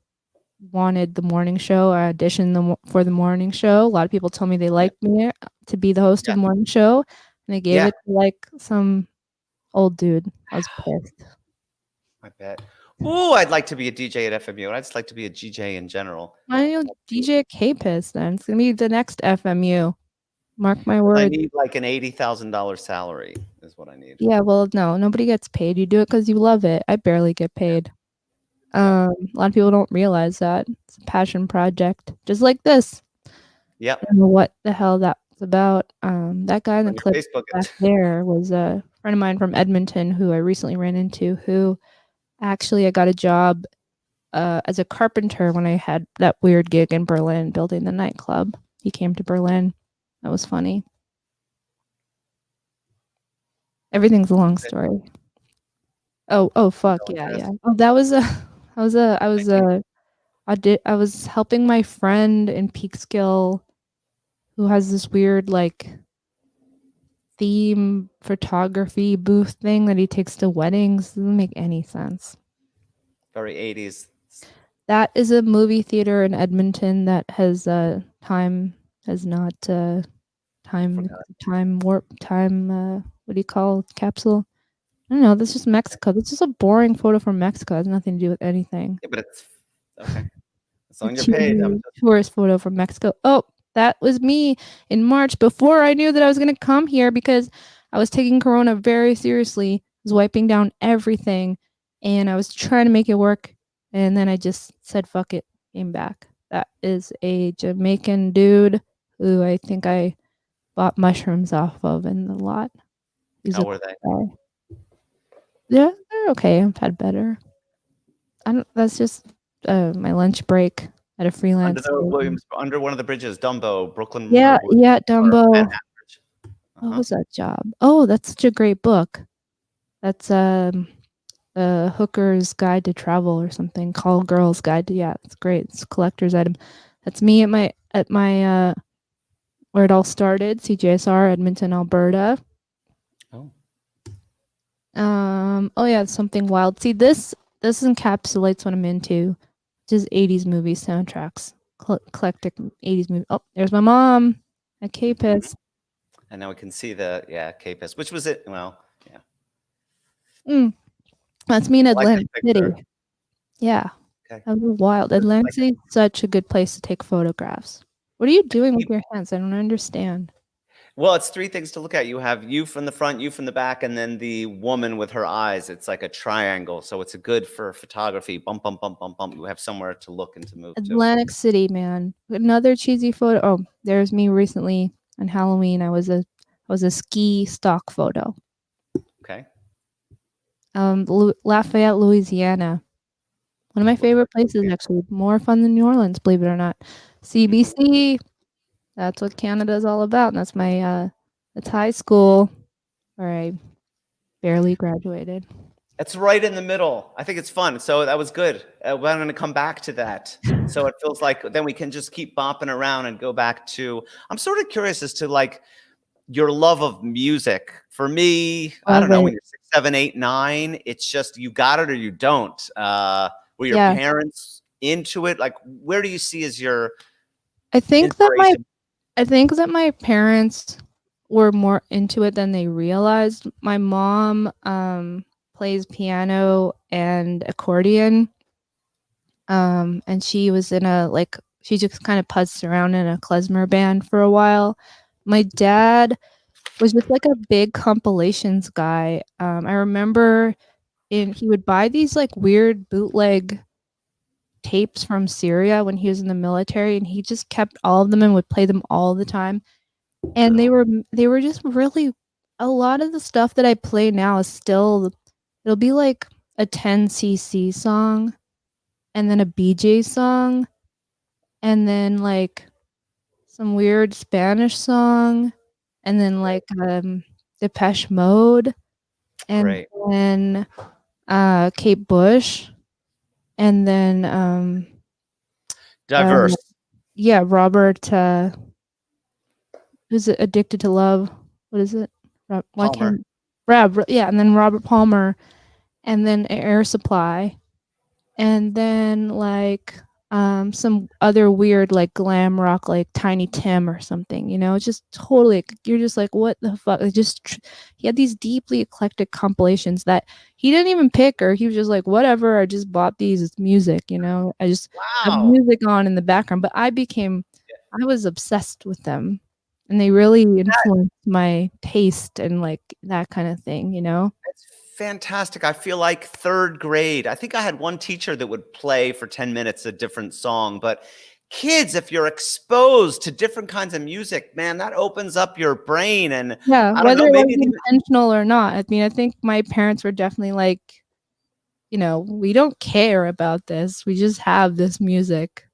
wanted the morning show. I auditioned for the morning show. A lot of people told me they liked me to be the host of the morning show, and they gave it to like some old dude. I was pissed. I bet. Ooh, I'd like to be a DJ at FMU. I'd just like to be a DJ in general. Why don't you DJ at KPISS then? It's gonna be the next FMU. Mark my I words. need like an $80,000 salary is what I need. Yeah, well, no, nobody gets paid. You do it because you love it. I barely get paid. A lot of people don't realize that. It's a passion project, just like this. Yep. I don't know what the hell that's about. That guy in the On your clip Facebook. back there was a friend of mine from Edmonton who I recently ran into, who actually I got a job as a carpenter when I had that weird gig in Berlin building the nightclub. He came to Berlin. That was funny. Everything's a long story. Oh fuck, yeah. Oh, that was I was helping my friend in Peekskill who has this weird like theme photography booth thing that he takes to weddings. Doesn't make any sense. Very 80s. That is a movie theater in Edmonton that has time warp what do you call it? Capsule? I don't know, that's just Mexico. That's just a boring photo from Mexico. It has nothing to do with anything. Yeah, but it's okay. As long as you're paid. Tourist photo from Mexico. Oh, that was me in March before I knew that I was going to come here because I was taking Corona very seriously. I was wiping down everything and I was trying to make it work. And then I just said, fuck it, came back. That is a Jamaican dude who I think I bought mushrooms off of in the lot. How were they? Yeah, they're okay. I've had better. That's just my lunch break at a freelance. Under one of the bridges, Dumbo, Brooklyn. Yeah, Dumbo. What was that job? Oh, that's such a great book. That's the Hooker's Guide to Travel or something. Call Girl's Guide to, yeah, it's great. It's a collector's item. That's me at my where it all started, CJSR, Edmonton, Alberta. Oh yeah, something wild. See, this encapsulates what I'm into, which is 80s movie soundtracks, eclectic 80s movie. Oh, there's my mom at KPISS. And now we can see the KPISS. Which was it? Well, yeah. That's me in Atlantic City. Yeah, okay. That was wild. Atlantic City is such a good place to take photographs. What are you doing with your hands? I don't understand. Well, it's three things to look at. You have you from the front, you from the back, and then the woman with her eyes. It's like a triangle. So it's good for photography. Bump, bump, bump, bump, bump. You have somewhere to look and to move Atlantic City, man. Another cheesy photo. Oh, there's me recently on Halloween. I was a ski stock photo. Okay. Lafayette, Louisiana. One of my favorite places, actually. More fun than New Orleans, believe it or not. CBC. That's what Canada is all about. And that's my that's high school where I barely graduated. It's right in the middle. I think it's fun. So that was good. We're going to come back to that. So it feels like then we can just keep bopping around and go back to, I'm sort of curious as to like your love of music. For me, I don't know, when you're 6, 7, 8, 9, it's just you got it or you don't. Were your parents into it? Like, where do you see as your I think that my parents were more into it than they realized. My mom plays piano and accordion. And she was in she just kind of putzed around in a klezmer band for a while. My dad was just like a big compilations guy. I remember he would buy these like weird bootleg tapes from Syria when he was in the military, and he just kept all of them and would play them all the time. And they were just really, a lot of the stuff that I play now is still, it'll be like a 10cc song and then a BJ song and then like some weird Spanish song and then like Depeche Mode and then Kate Bush and then diverse. Robert who's it, Addicted to Love? What is it? Palmer. And then Robert Palmer, and then Air Supply, and then like some other weird like glam rock like Tiny Tim or something, you know. It's just totally, you're just like, what the fuck? He had these deeply eclectic compilations that he didn't even pick, or he was just like, whatever, I just bought these, it's music, you know. I just have Wow. music on in the background, but I was obsessed with them, and they really influenced my taste and like that kind of thing, you know. It's fantastic. I feel like third grade. I think I had one teacher that would play for 10 minutes a different song. But kids, if you're exposed to different kinds of music, man, that opens up your brain. And Yeah, I don't whether know, it was maybe intentional or not. I mean, I think my parents were definitely like, you know, we don't care about this. We just have this music,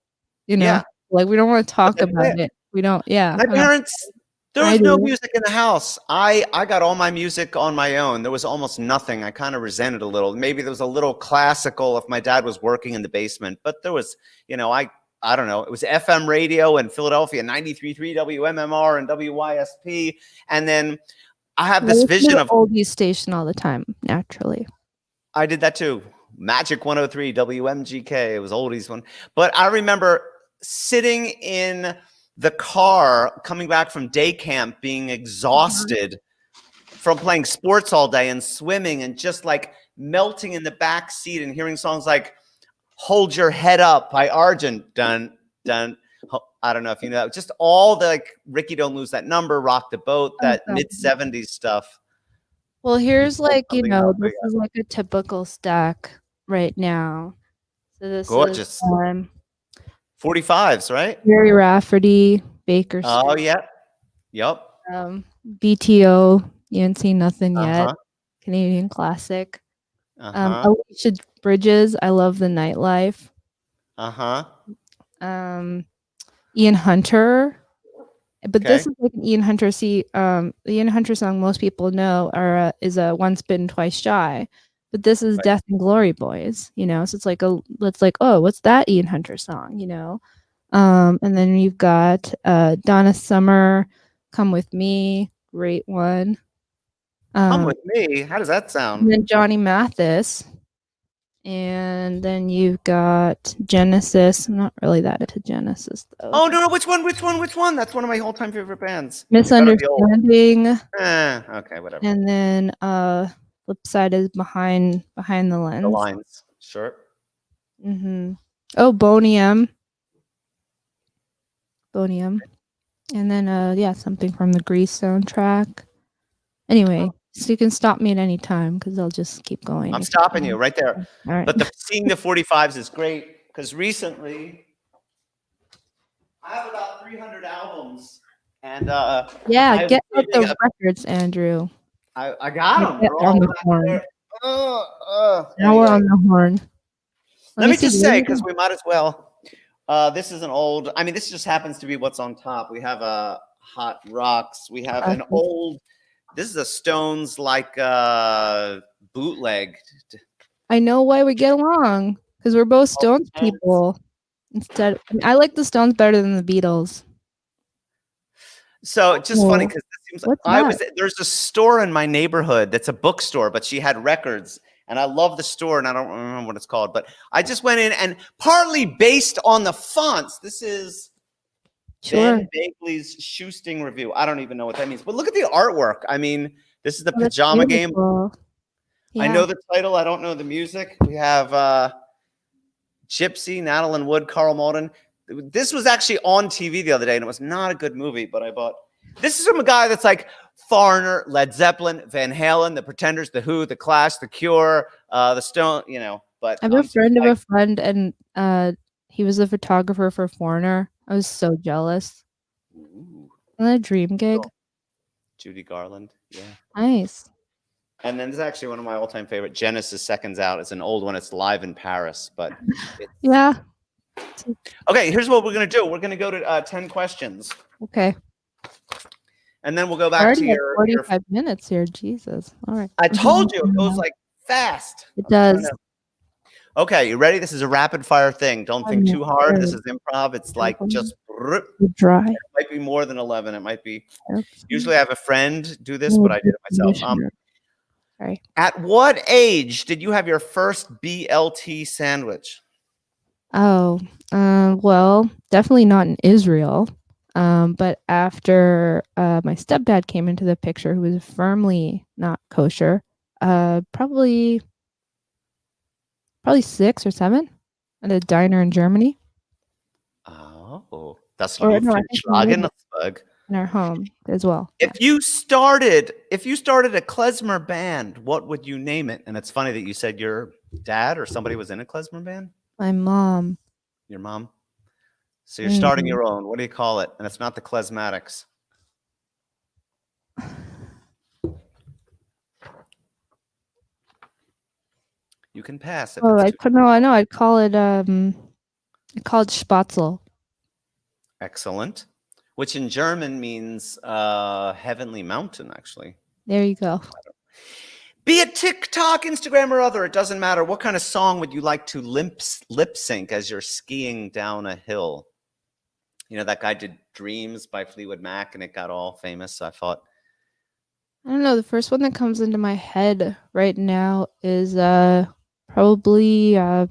you know. yeah. Like we don't want to talk That's about it. it. We don't. Yeah. My parents, there I was no do. music in the house. I got all my music on my own. There was almost nothing. I kind of resented a little. Maybe there was a little classical if my dad was working in the basement, but there was, you know, I don't know. It was FM radio in Philadelphia, 93.3 WMMR and WYSP. And then I have this vision of oldies station all the time, naturally. I did that too. Magic 103 WMGK. It was oldies one. But I remember sitting in the car coming back from day camp being exhausted from playing sports all day and swimming and just like melting in the back seat and hearing songs like Hold Your Head Up by Argent. Dun, dun. I don't know if you know. Just all the like Ricky Don't Lose That Number, Rock the Boat, that mid-70s stuff. Well, here's like, you know, this is like a typical stack right now. So this gorgeous. Is 45s, right? Jerry Rafferty, Baker Street. Oh, yeah. Yep. BTO, You Ain't Seen Nothing Yet. Canadian classic. Alicia Bridges, I Love the Nightlife. Ian Hunter. But this is like an Ian Hunter. See, the Ian Hunter song most people know is a Once Bitten, Twice Shy. But this is Death and Glory Boys, you know. So it's like oh, what's that Ian Hunter song, you know? And then you've got Donna Summer, Come With Me, great one. Come With Me? How does that sound? And then Johnny Mathis. And then you've got Genesis. I'm not really that into Genesis, though. Oh, no, which one? That's one of my all-time favorite bands. Misunderstanding. Okay, whatever. And then flip side is Behind the Lens. The Lines, sure. Oh, Bonium. And then something from the Grease soundtrack. Anyway, so you can stop me at any time because I'll just keep going. I'm stopping you right there. All right. But seeing the 45s is great because recently I have about 300 albums. And get out the records, Andrew. I got them. They're all on the horn. Now we're on the horn. Let me just say, because we might as well. This is an old. I mean, this just happens to be what's on top. We have Hot Rocks. We have an old. This is a Stones like bootleg. I know why we get along because we're both Stones people. I like the Stones better than the Beatles. So it's just funny because it seems like there's a store in my neighborhood that's a bookstore, but she had records. And I love the store, and I don't remember what it's called. But I just went in, and partly based on the fonts, this is Ben Bagley's Shoesting Review. I don't even know what that means. But look at the artwork. I mean, this is the Pajama Game. Yeah. I know the title. I don't know the music. We have Gypsy, Natalie Wood, Carl Malden. This was actually on TV the other day, and it was not a good movie, but I bought. This is from a guy that's like Foreigner, Led Zeppelin, Van Halen, The Pretenders, The Who, The Clash, The Cure, The Stone, you know. But I have a friend of a friend, and he was a photographer for Foreigner. I was so jealous. Isn't that a dream gig? Cool. Judy Garland, yeah. Nice. And then there's actually one of my all-time favorite, Genesis Seconds Out. It's an old one. It's Live in Paris, but yeah. Okay, here's what we're gonna do. We're gonna go to 10 questions. Okay. And then we'll go back to your 45 minutes here. Jesus. All right. I told you it goes like fast. It does. Okay, you ready? This is a rapid fire thing. Don't think too hard. This is improv. It's like just dry. It might be more than 11. It might be. Usually I have a friend do this, but I did it myself. Sorry. At what age did you have your first BLT sandwich? Oh, well, definitely not in Israel. But after my stepdad came into the picture, who was firmly not kosher, probably 6 or 7 at a diner in Germany. Oh, das Or Luft no, I think we lived Schlagenberg. in our home as well. If you started a klezmer band, what would you name it? And it's funny that you said your dad or somebody was in a klezmer band. My mom. Your mom. So you're starting your own. What do you call it? And it's not the Klezmatics. You can pass if Oh, it's I too could no, I know. I'd call it Spatzel. excellent. Which in German means heavenly mountain, actually. There you go. Be it TikTok, Instagram, or other, it doesn't matter. What kind of song would you like to lip sync as you're skiing down a hill? You know, that guy did Dreams by Fleetwood Mac, and it got all famous. So I thought, I don't know. The first one that comes into my head right now is probably I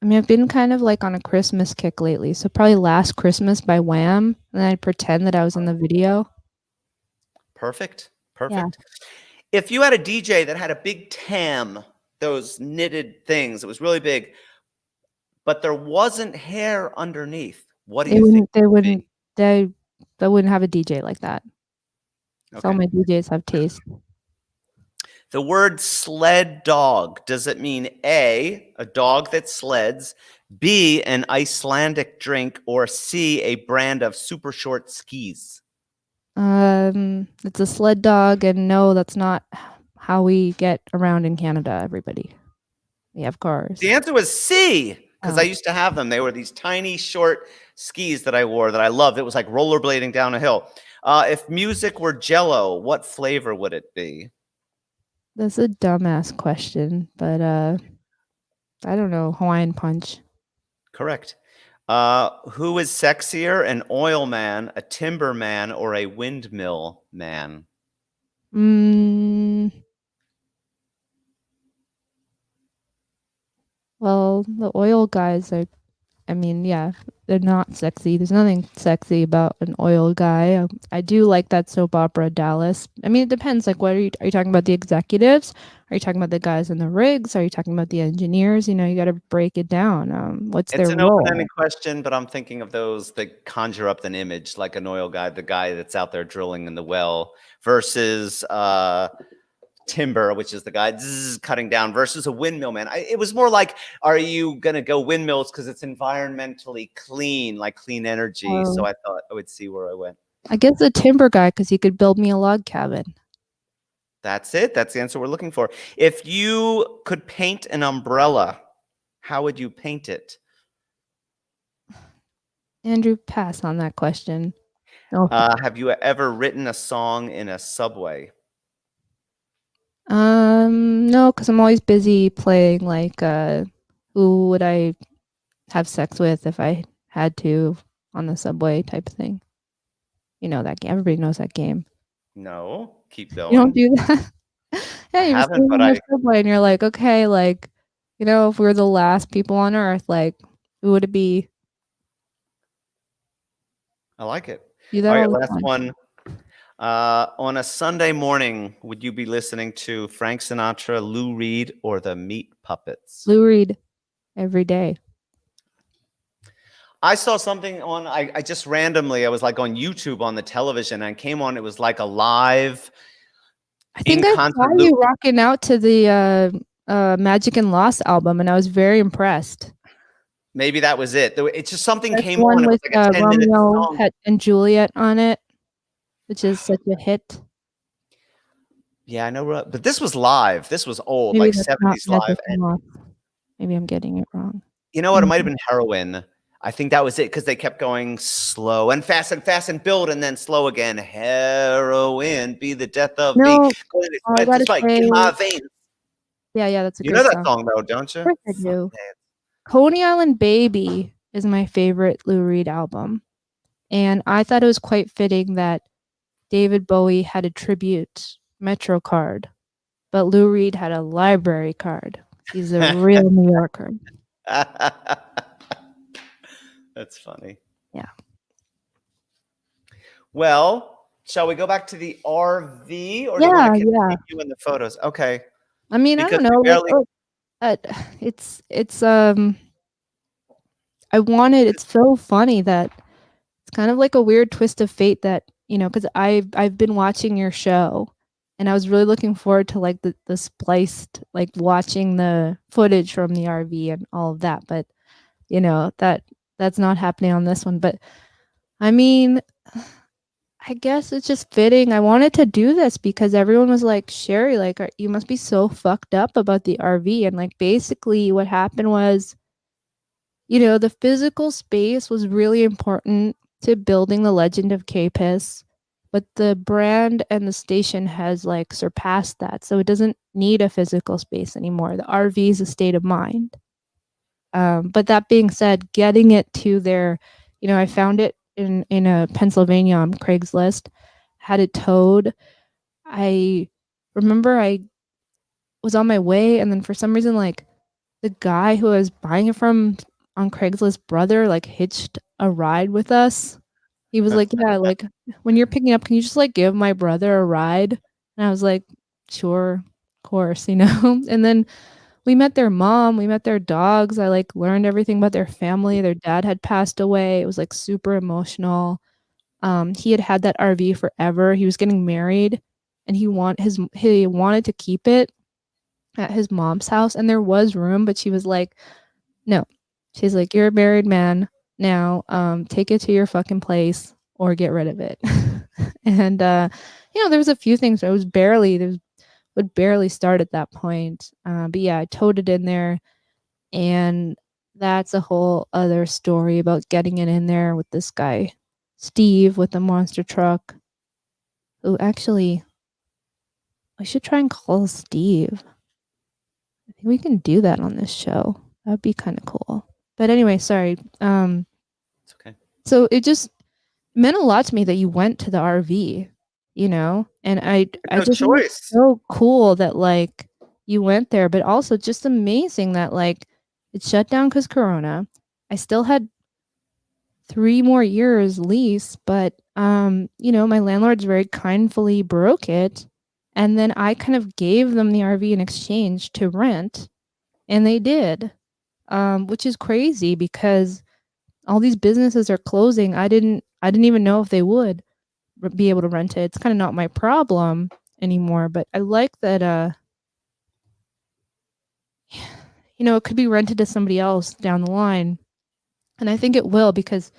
mean, I've been kind of like on a Christmas kick lately, so probably Last Christmas by Wham, and then I'd pretend that I was in the video. perfect. If you had a DJ that had a big tam, those knitted things, it was really big, but there wasn't hair underneath, what do you think? They wouldn't have a DJ like that. So all my DJs have taste. The word sled dog, does it mean A, a dog that sleds, B, an Icelandic drink, or C, a brand of super short skis? It's a sled dog, and no, that's not how we get around in Canada, everybody. We have cars. The answer was C, because I used to have them. They were these tiny short skis that I wore that I loved. It was like rollerblading down a hill. If music were Jell-O, what flavor would it be? That's a dumbass question, but I don't know. Hawaiian Punch. Correct. Who is sexier, an oil man, a timber man, or a windmill man? Well, the oil guys are, I mean, yeah, they're not sexy. There's nothing sexy about an oil guy. I do like that soap opera Dallas. I mean, it depends. Like, what are you talking about the executives? Are you talking about the guys in the rigs? Are you talking about the engineers? You know, you got to break it down. What's their It's an role? open-ended question, but I'm thinking of those that conjure up an image, like an oil guy, the guy that's out there drilling in the well, versus timber, which is the guy cutting down, versus a windmill man. It was more like, are you going to go windmills because it's environmentally clean, like clean energy? So I thought I would see where I went. I guess the timber guy, because he could build me a log cabin. That's it. That's the answer we're looking for. If you could paint an umbrella, how would you paint it? Andrew, pass on that question. No. Have you ever written a song in a subway? No, because I'm always busy playing like who would I have sex with if I had to on the subway type of thing. You know that game. Everybody knows that game. No, keep going. You don't do that. Yeah, you're just in the subway and you're like, okay, like, you know, if we're the last people on Earth, like, who would it be? I like it. Do that. All right, last one. On a Sunday morning, would you be listening to Frank Sinatra, Lou Reed, or the Meat Puppets? Lou Reed, every day. I saw something on, I just randomly, I was like on YouTube on the television and came on, it was like a live. I think I saw you rocking out to the Magic and Lost album, and I was very impressed. Maybe that was it. It's just something came on. It was like a 10-minute song. And Juliet on it, which is such a hit. Yeah, I know, but this was live. This was old, maybe like 70s live. Maybe I'm getting it wrong. You know what? It might have been Heroin. I think that was it because they kept going slow and fast and build and then slow again. Heroin, be the death of me. It's like in my veins. Yeah, that's a good song. You know that song song though, don't you? Of course I do. Coney Island Baby is my favorite Lou Reed album. And I thought it was quite fitting that David Bowie had a tribute Metro card, but Lou Reed had a library card. He's a real New Yorker. That's funny. Yeah. Well, shall we go back to the RV, or do you want to continue in the photos? Okay. I mean, Because I don't know. we barely... It's it's so funny that it's kind of like a weird twist of fate that, because I've been watching your show, and I was really looking forward to like the spliced, like watching the footage from the RV and all of that, but that's not happening on this one. But I mean, I guess it's just fitting. I wanted to do this because everyone was like, Sheri, like, you must be so fucked up about the RV. And like, basically what happened was, the physical space was really important to building the legend of KPISS, but the brand and the station has like surpassed that. So it doesn't need a physical space anymore. The RV is a state of mind. But that being said, getting it to their, I found it in a Pennsylvania on Craigslist, had it towed. I remember I was on my way, and then for some reason, like, the guy who I was buying it from on Craigslist, brother, like, hitched a ride with us. He was like, yeah, like, when you're picking up, can you just like give my brother a ride? And I was like, sure, of course, And then we met their mom, we met their dogs. I like learned everything about their family. Their dad had passed away. It was like super emotional. He had that RV forever. He was getting married, and he wanted to keep it at his mom's house, and there was room, but she was like, no. She's like, you're a married man now. Take it to your fucking place or get rid of it. And there was a few things. Would barely start at that point. But yeah, I towed it in there, and that's a whole other story about getting it in there with this guy, Steve, with the monster truck. Who actually, I should try and call Steve. I think we can do that on this show. That'd be kind of cool. But anyway, sorry. It's okay. So it just meant a lot to me that you went to the RV, and I just think it's so cool that like you went there, but also just amazing that like it shut down because Corona. I still had 3 more years lease, but my landlords very kindly broke it, and then I kind of gave them the RV in exchange to rent, and they did, which is crazy because all these businesses are closing. I didn't even know if they would be able to rent it. It's kind of not my problem anymore, but I like that it could be rented to somebody else down the line. And I think it will, because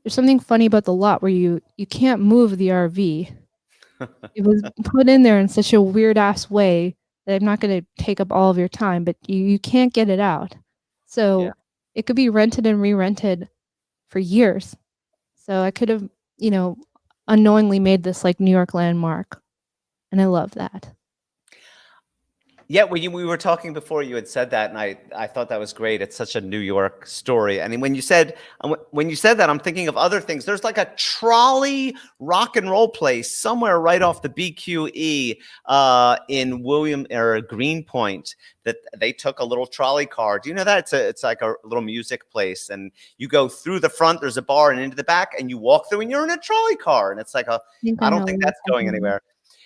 there's something funny about the lot where you can't move the RV. It was put in there in such a weird ass way that I'm not going to take up all of your time, but you can't get it out. So it could be rented and re-rented for years. So I could have, unknowingly made this like New York landmark. And I love that. Yeah, we were talking before, you had said that, and I thought that was great. It's such a New York story. I mean, when you said that, I'm thinking of other things. There's like a trolley rock and roll place somewhere right off the BQE in William or Greenpoint that they took a little trolley car. Do you know that? It's like a little music place, and you go through the front, there's a bar, and into the back, and you walk through, and you're in a trolley car, and it's like I don't think that's going anywhere.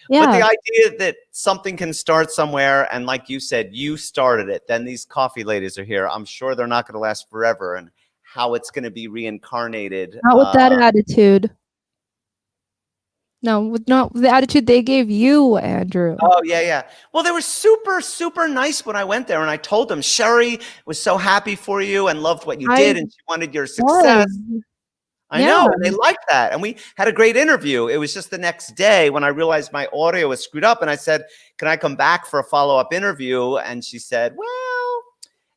Yeah. But the idea that something can start somewhere, and like you said, you started it, then these coffee ladies are here. I'm sure they're not going to last forever, and how it's going to be reincarnated. Not with that attitude. No, not the attitude they gave you, Andrew. Oh, yeah. Well, they were super, super nice when I went there, and I told them, Sheri was so happy for you and loved what you did, and she wanted your success. I know, and they liked that. And we had a great interview. It was just the next day when I realized my audio was screwed up, and I said, can I come back for a follow-up interview? And she said, well,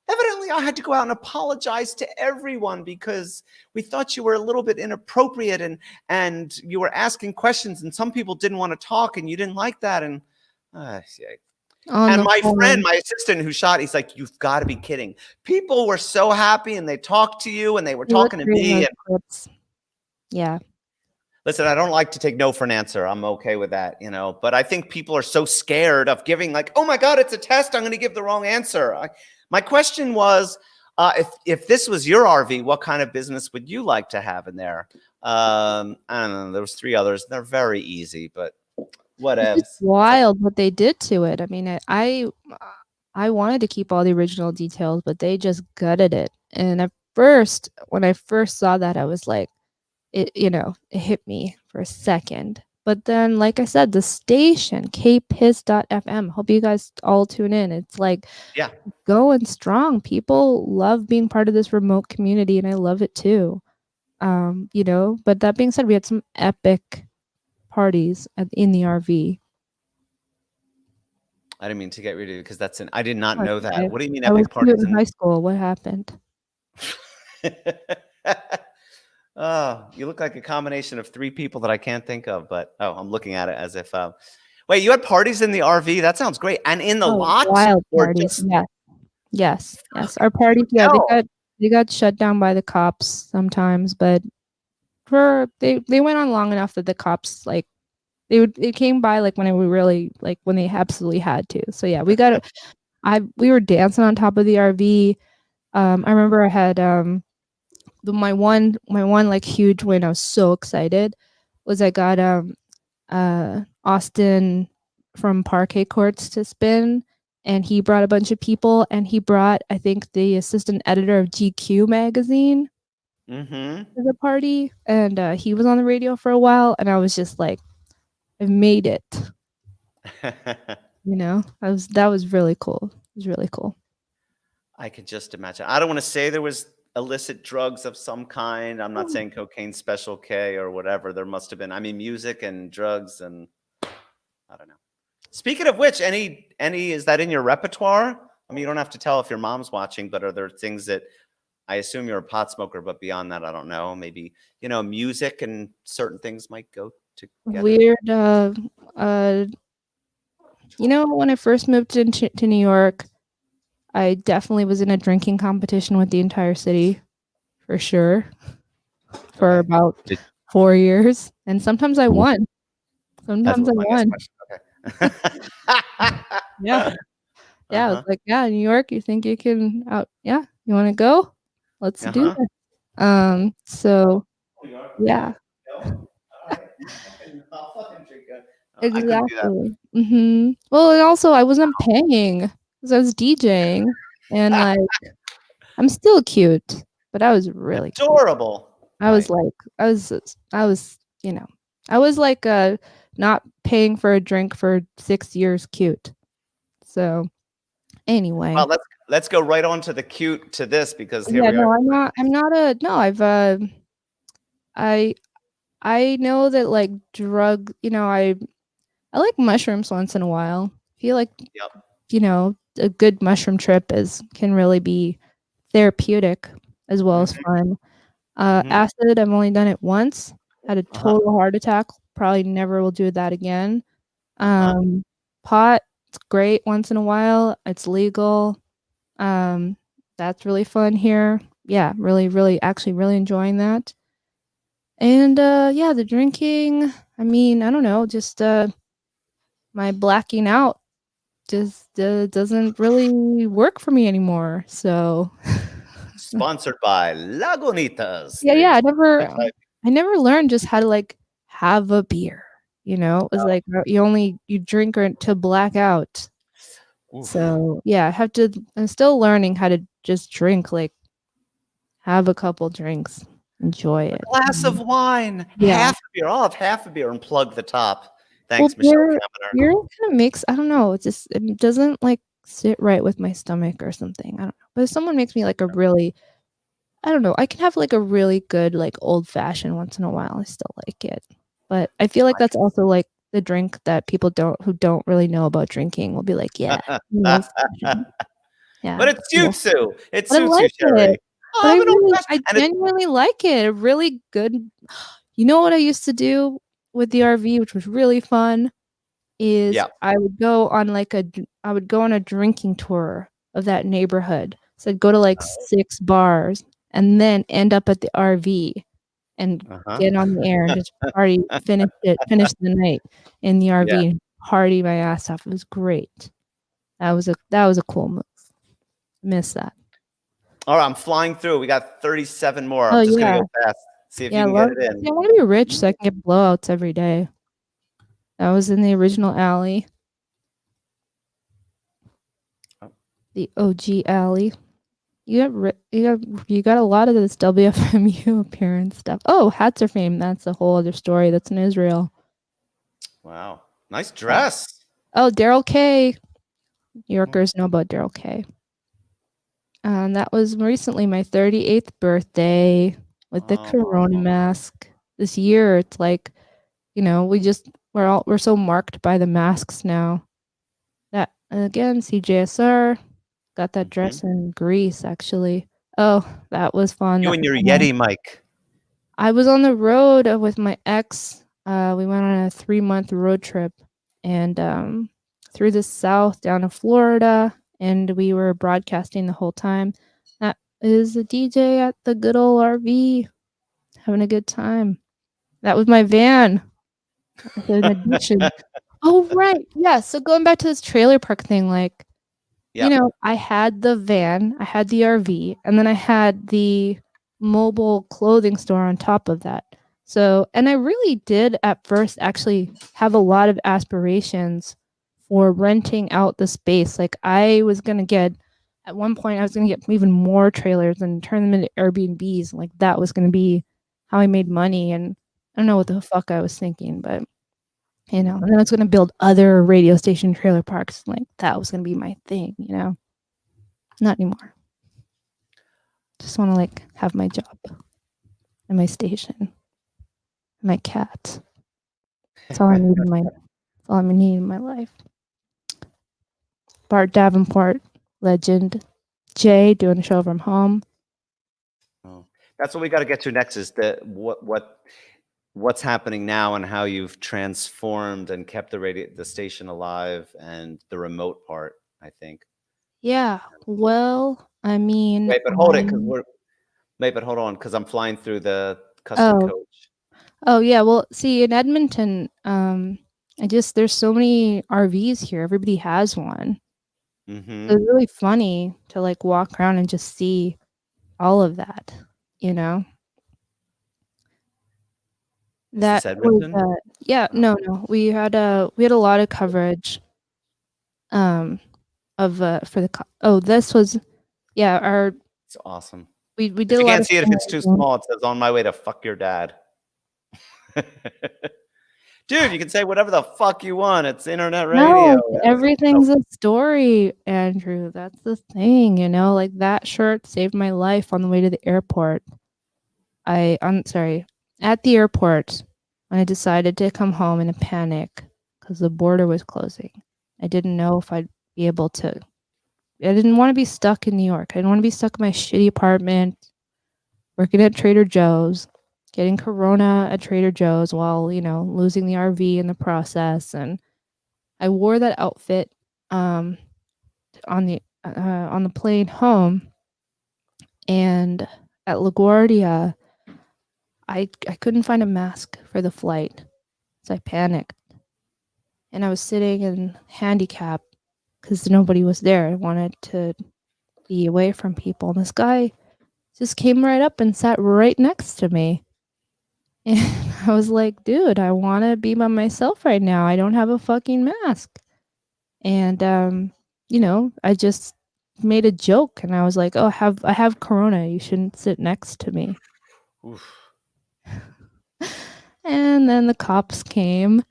evidently I had to go out and apologize to everyone because we thought you were a little bit inappropriate, and you were asking questions, and some people didn't want to talk, and you didn't like that. And and my friend, my assistant who shot, he's like, you've got to be kidding. People were so happy, and they talked to you, and they were talking to me. Yeah. Listen, I don't like to take no for an answer. I'm okay with that, but I think people are so scared of giving, like, oh my God, it's a test, I'm going to give the wrong answer. My question was, If this was your RV, what kind of business would you like to have in there? I don't know. There was 3 others. They're very easy, but whatever. It's wild what they did to it. I mean, I wanted to keep all the original details, but they just gutted it. And at first, when I first saw that, I was like, it hit me for a second. But then, like I said, the station, KPISS FM, hope you guys all tune in. It's like going strong. People love being part of this remote community, and I love it too. But that being said, we had some epic parties in the RV. I didn't mean to get rid of it because I did not know that. What do you mean I was epic parties in high school. What happened? Oh, you look like a combination of 3 people that I can't think of, but I'm looking at it as if wait, you had parties in the RV? That sounds great. And in the lot? Wild parties. Yes. Our parties, they got shut down by the cops sometimes, but they went on long enough that the cops it came by when it would really when they absolutely had to. So yeah, we were dancing on top of the RV. I remember I had my one huge win. I was so excited was I got Austin from Parquet Courts to spin, and he brought a bunch of people, and he brought, I think, the assistant editor of GQ magazine to the party, and he was on the radio for a while, and I was just like, I've made it. That was really cool. It was really cool. I could just imagine. I don't want to say there was illicit drugs of some kind. I'm not saying cocaine special K or whatever. There must have been. I mean, music and drugs, and I don't know. Speaking of which, any is that in your repertoire? I mean, you don't have to tell if your mom's watching, but are there things that I assume you're a pot smoker, but beyond that, I don't know. Maybe, music and certain things might go together. Weird. When I first moved to New York, I definitely was in a drinking competition with the entire city, for sure, for about 4 years. And sometimes I won. Sometimes I won. Okay. Yeah. I was like, New York, you think you can you want to go? Let's do this. So, yeah. Exactly. Well, and also I wasn't paying because I was DJing, and I'm still cute, but I was really adorable. Cute. I was not paying for a drink for 6 years cute. So anyway, well, let's go right on to the cute to this, because here we are. I know that drug, I like mushrooms once in a while. I feel like a good mushroom trip can really be therapeutic as well as fun. Acid, I've only done it once. Had a total heart attack. Probably never will do that again. Pot, it's great once in a while. It's legal. That's really fun here. Yeah, really enjoying that. And the drinking, I mean, I don't know, just my blacking out just doesn't really work for me anymore. So sponsored by Lagunitas. Yeah, I never learned just how to have a beer. It was you drink to black out. Oof. So yeah, I'm still learning how to just drink, have a couple drinks, enjoy it. A glass of wine, half a beer. I'll have half a beer and plug the top. Thanks, Michelle. Beer kind of makes, I don't know, it doesn't sit right with my stomach or something. I don't know. But if someone makes me a really, I don't know, I can have a really good old fashioned once in a while. I still like it. But I feel that's also the drink that people who don't really know about drinking will be yeah. Yeah. But it suits you. It suits you, Sheri. I genuinely like it. A really good. You know what I used to do with the RV, which was really fun, is I would go on a drinking tour of that neighborhood. So I'd go to 6 bars and then end up at the RV and get on the air and just party, finish the night in the RV and party my ass off. It was great. That was a cool move. Miss that. All right, I'm flying through. We got 37 more. Oh, I'm just yeah. gonna go fast. See if Yeah, you can get it in. I want to be rich so I can get blowouts every day. That was in the original alley. Oh. The OG alley. You got a lot of this WFMU appearance stuff. Oh, hats are fame. That's a whole other story. That's in Israel. Wow, nice dress. Oh, Daryl K. New Yorkers know about Daryl K. And that was recently my 38th birthday with the Corona mask. This year, it's like, you know, we're so marked by the masks now. That again, CJSR got that dress in Greece actually. Oh, that was fun. You and your Yeti mic. I was on the road with my ex. We went on a 3-month road trip and through the South down to Florida, and we were broadcasting the whole time. That is a DJ at the good old RV, having a good time. That was my van. In addition. Oh, right. Yeah. So going back to this trailer park thing, like, you know, I had the van, I had the RV, and then I had the mobile clothing store on top of that. So, and I really did at first actually have a lot of aspirations for renting out the space. Like at one point I was going to get even more trailers and turn them into Airbnbs. Like that was going to be how I made money. And I don't know what the fuck I was thinking, but you know, and then I was going to build other radio station trailer parks. Like that was going to be my thing, you know, not anymore. Just want to like have my job and my station and my cat. That's all I need in my life. Bart Davenport, legend. Jay doing a show from home. Oh, that's what we got to get to next is what's happening now and how you've transformed and kept the station alive and the remote part, I think. Yeah. Well, I mean, wait, but hold on, because I'm flying through the custom coach. Oh yeah. Well, see, in Edmonton, there's so many RVs here. Everybody has one. Mm-hmm. It's really funny to like walk around and just see all of that, you know. That was, no. We had a lot of coverage this was it's awesome. We did you a lot can't of see it if it's too small. It says on my way to fuck your dad. Dude, you can say whatever the fuck you want. It's internet radio. No, everything's a story, Andrew. That's the thing, you know, like that shirt saved my life on the way to the airport. At the airport, when I decided to come home in a panic because the border was closing. I didn't know if I'd be able to. I didn't want to be stuck in New York. I didn't want to be stuck in my shitty apartment, working at Trader Joe's, getting Corona at Trader Joe's while, you know, losing the RV in the process. And I wore that outfit on the plane home, and at LaGuardia, I couldn't find a mask for the flight, so I panicked, and I was sitting in handicap because nobody was there. I wanted to be away from people, and this guy just came right up and sat right next to me. And I was like, dude, I want to be by myself right now. I don't have a fucking mask. And, you know, I just made a joke and I was like, oh, I have Corona. You shouldn't sit next to me. Oof. And then the cops came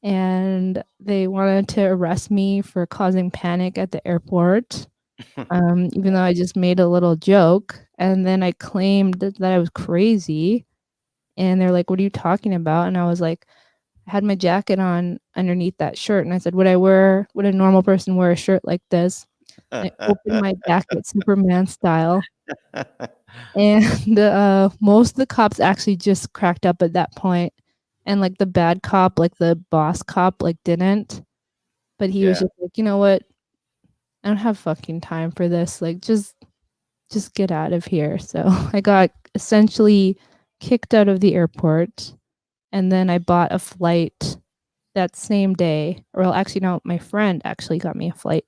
and they wanted to arrest me for causing panic at the airport. Even though I just made a little joke. And then I claimed that I was crazy. And they're like, what are you talking about? And I was like, I had my jacket on underneath that shirt. And I said, would a normal person wear a shirt like this? And I opened my jacket Superman style. And most of the cops actually just cracked up at that point. And like the bad cop, like the boss cop, like didn't. But he was just like, you know what? I don't have fucking time for this. Like, just get out of here. So I got essentially kicked out of the airport. And then I bought a flight that same day. Well, actually, no, my friend actually got me a flight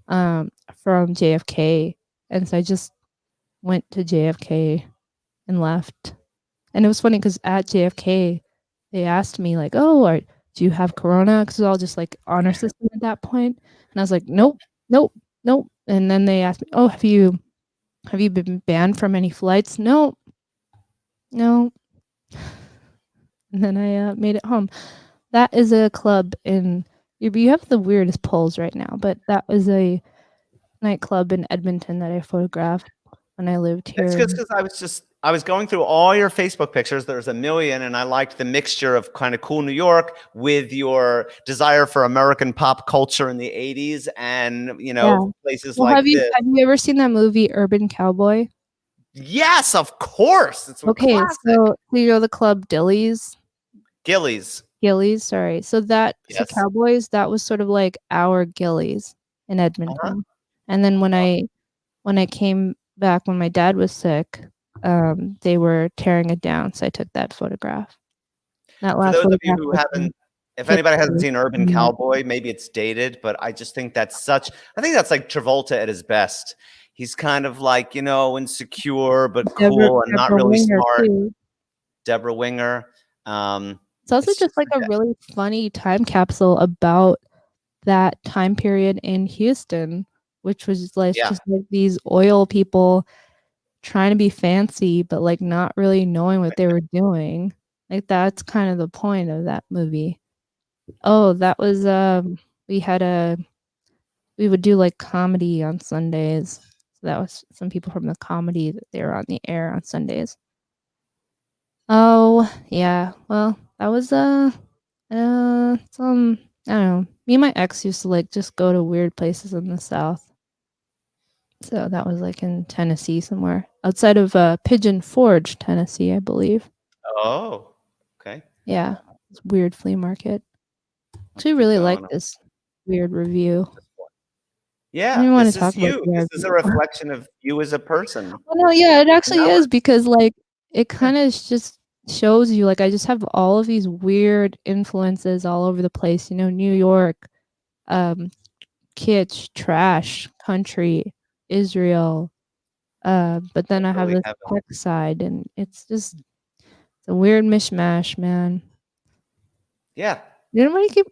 from JFK. And so I just went to JFK and left. And it was funny because at JFK, they asked me like, "Oh, do you have corona?" Because it was all just like honor system at that point. And I was like, "Nope, nope, nope." And then they asked me, "Oh, have you been banned from any flights?" "No, no." And then I made it home. That is a club in. You have the weirdest polls right now, but that was a nightclub in Edmonton that I photographed when I lived It's here. just because I was going through all your Facebook pictures. There's a million, and I liked the mixture of kind of cool New York with your desire for American pop culture in the 80s and, places Well, like have you this. ever seen that movie Urban Cowboy? Yes, of course. It's a Okay, classic. so you know the club Gillies, Gillies. sorry. So Yes. Cowboys, that was sort of like our Gillies in Edmonton. Uh-huh. And then when I came back when my dad was sick, they were tearing it down, so I took that photograph. That For last those of you photograph who was haven't, if hipster. anybody hasn't seen Urban Cowboy, maybe it's dated, but I just think I think that's like Travolta at his best. He's kind of like, insecure, but cool and not really Winger smart. too. Deborah Winger. It's also It's just like a really funny time capsule about that time period in Houston, which was like just like these oil people trying to be fancy, but like not really knowing what they were doing. Like that's kind of the point of that movie. Oh, that was we would do like comedy on Sundays. So that was some people from the comedy that they were on the air on Sundays. Oh, yeah. Well, that was some I don't know. Me and my ex used to like just go to weird places in the South. So that was like in Tennessee somewhere. Outside of Pigeon Forge, Tennessee, I believe. Oh, okay. Yeah. It's weird flea market. Actually really like this weird review. Yeah, I want this to talk is you. about This is a reflection of you as a person. Well, no, yeah, it actually is because like it kind of just shows you like I just have all of these weird influences all over the place, New York, kitsch, trash, country, Israel, but then I have Literally this heaven. tech side and it's a weird mishmash, man. Yeah. You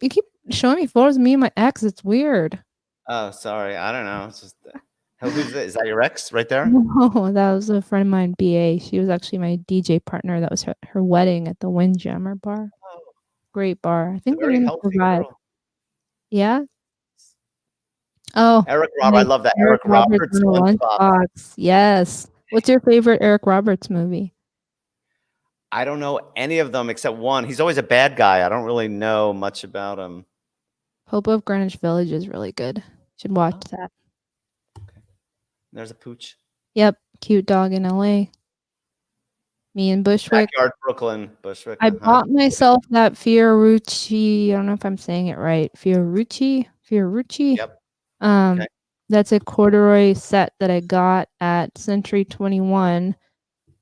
keep showing me photos of me and my ex. It's weird. Oh, sorry. I don't know. It's just who's that? Is that your ex right there? No, that was a friend of mine, BA. She was actually my DJ partner. That was her wedding at the Windjammer bar. Oh, Great bar. I think very they're gonna healthy survive. girl. Yeah. Oh, Eric Roberts. I love that. Eric Roberts Lunchbox. Yes. What's your favorite Eric Roberts movie? I don't know any of them except one. He's always a bad guy. I don't really know much about him. Hope of Greenwich Village is really good. Should watch that. Okay. There's a pooch. Yep. Cute dog in LA. Me and Bushwick. Backyard Brooklyn. Bushwick. I bought myself that Fiorucci. I don't know if I'm saying it right. Fiorucci. Yep. Okay. That's a corduroy set that I got at Century 21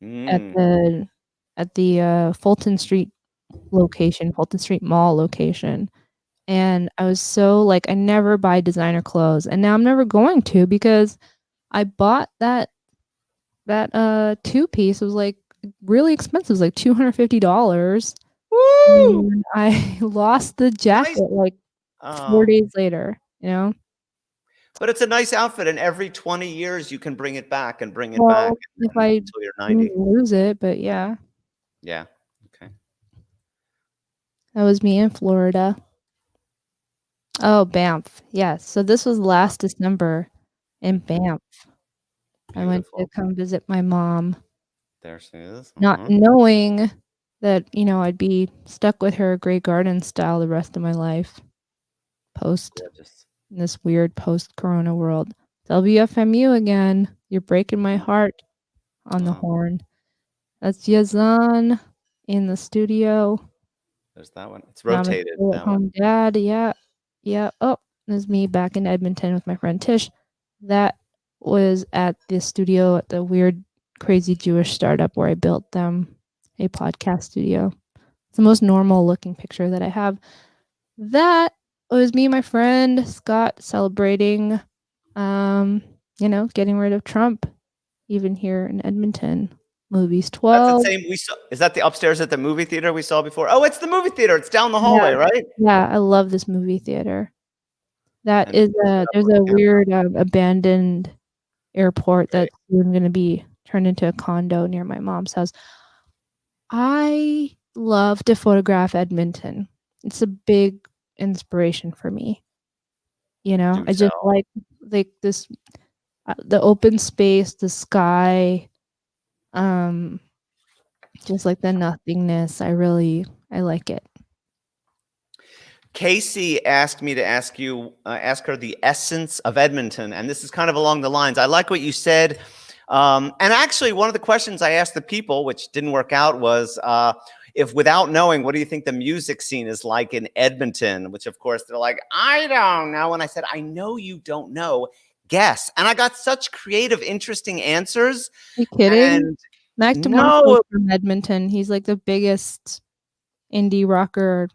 at the Fulton Street Mall location. And I was so like, I never buy designer clothes, and now I'm never going to because I bought that two-piece. It was like really expensive. It was like $250. Woo! And I lost the jacket like 4 days later, But it's a nice outfit, and every 20 years you can bring it back and bring it Well, back if I until you're 90. lose it, but yeah. Yeah. Okay. That was me in Florida. Oh, Banff. Yes. So this was last December in Banff. I went to come visit my mom. There she is. Not knowing that, I'd be stuck with her Grey Garden style the rest of my life. In this weird post-corona world. WFMU again. You're breaking my heart on the horn. That's Yazan in the studio. There's that one. It's rotated. Home dad. Yeah. Yeah. Oh, there's me back in Edmonton with my friend Tish. That was at the studio at the weird, crazy Jewish startup where I built them a podcast studio. It's the most normal looking picture that I have. That was me and my friend Scott celebrating, getting rid of Trump. even here in Edmonton. Movies That's 12. the same we saw. Is that the upstairs at the movie theater we saw before? Oh, it's the movie theater. It's down the hallway, right? Yeah, I love this movie theater. That And is there's a weird abandoned airport Right. that's soon going to be turned into a condo near my mom's house. I love to photograph Edmonton. It's a big inspiration for me. You know, Do I just tell. like this the open space, the sky, just like the nothingness. I like it. Casey asked me to ask her the essence of Edmonton, and this is kind of along the lines. I like what you said, and actually, one of the questions I asked the people, which didn't work out, was if without knowing, what do you think the music scene is like in Edmonton? Which, of course, they're like, I don't know. And I said, I know you don't know. Guess. And I got such creative, interesting answers. Are you kidding? And Mac DeMarco's from Edmonton. He's like the biggest indie rocker.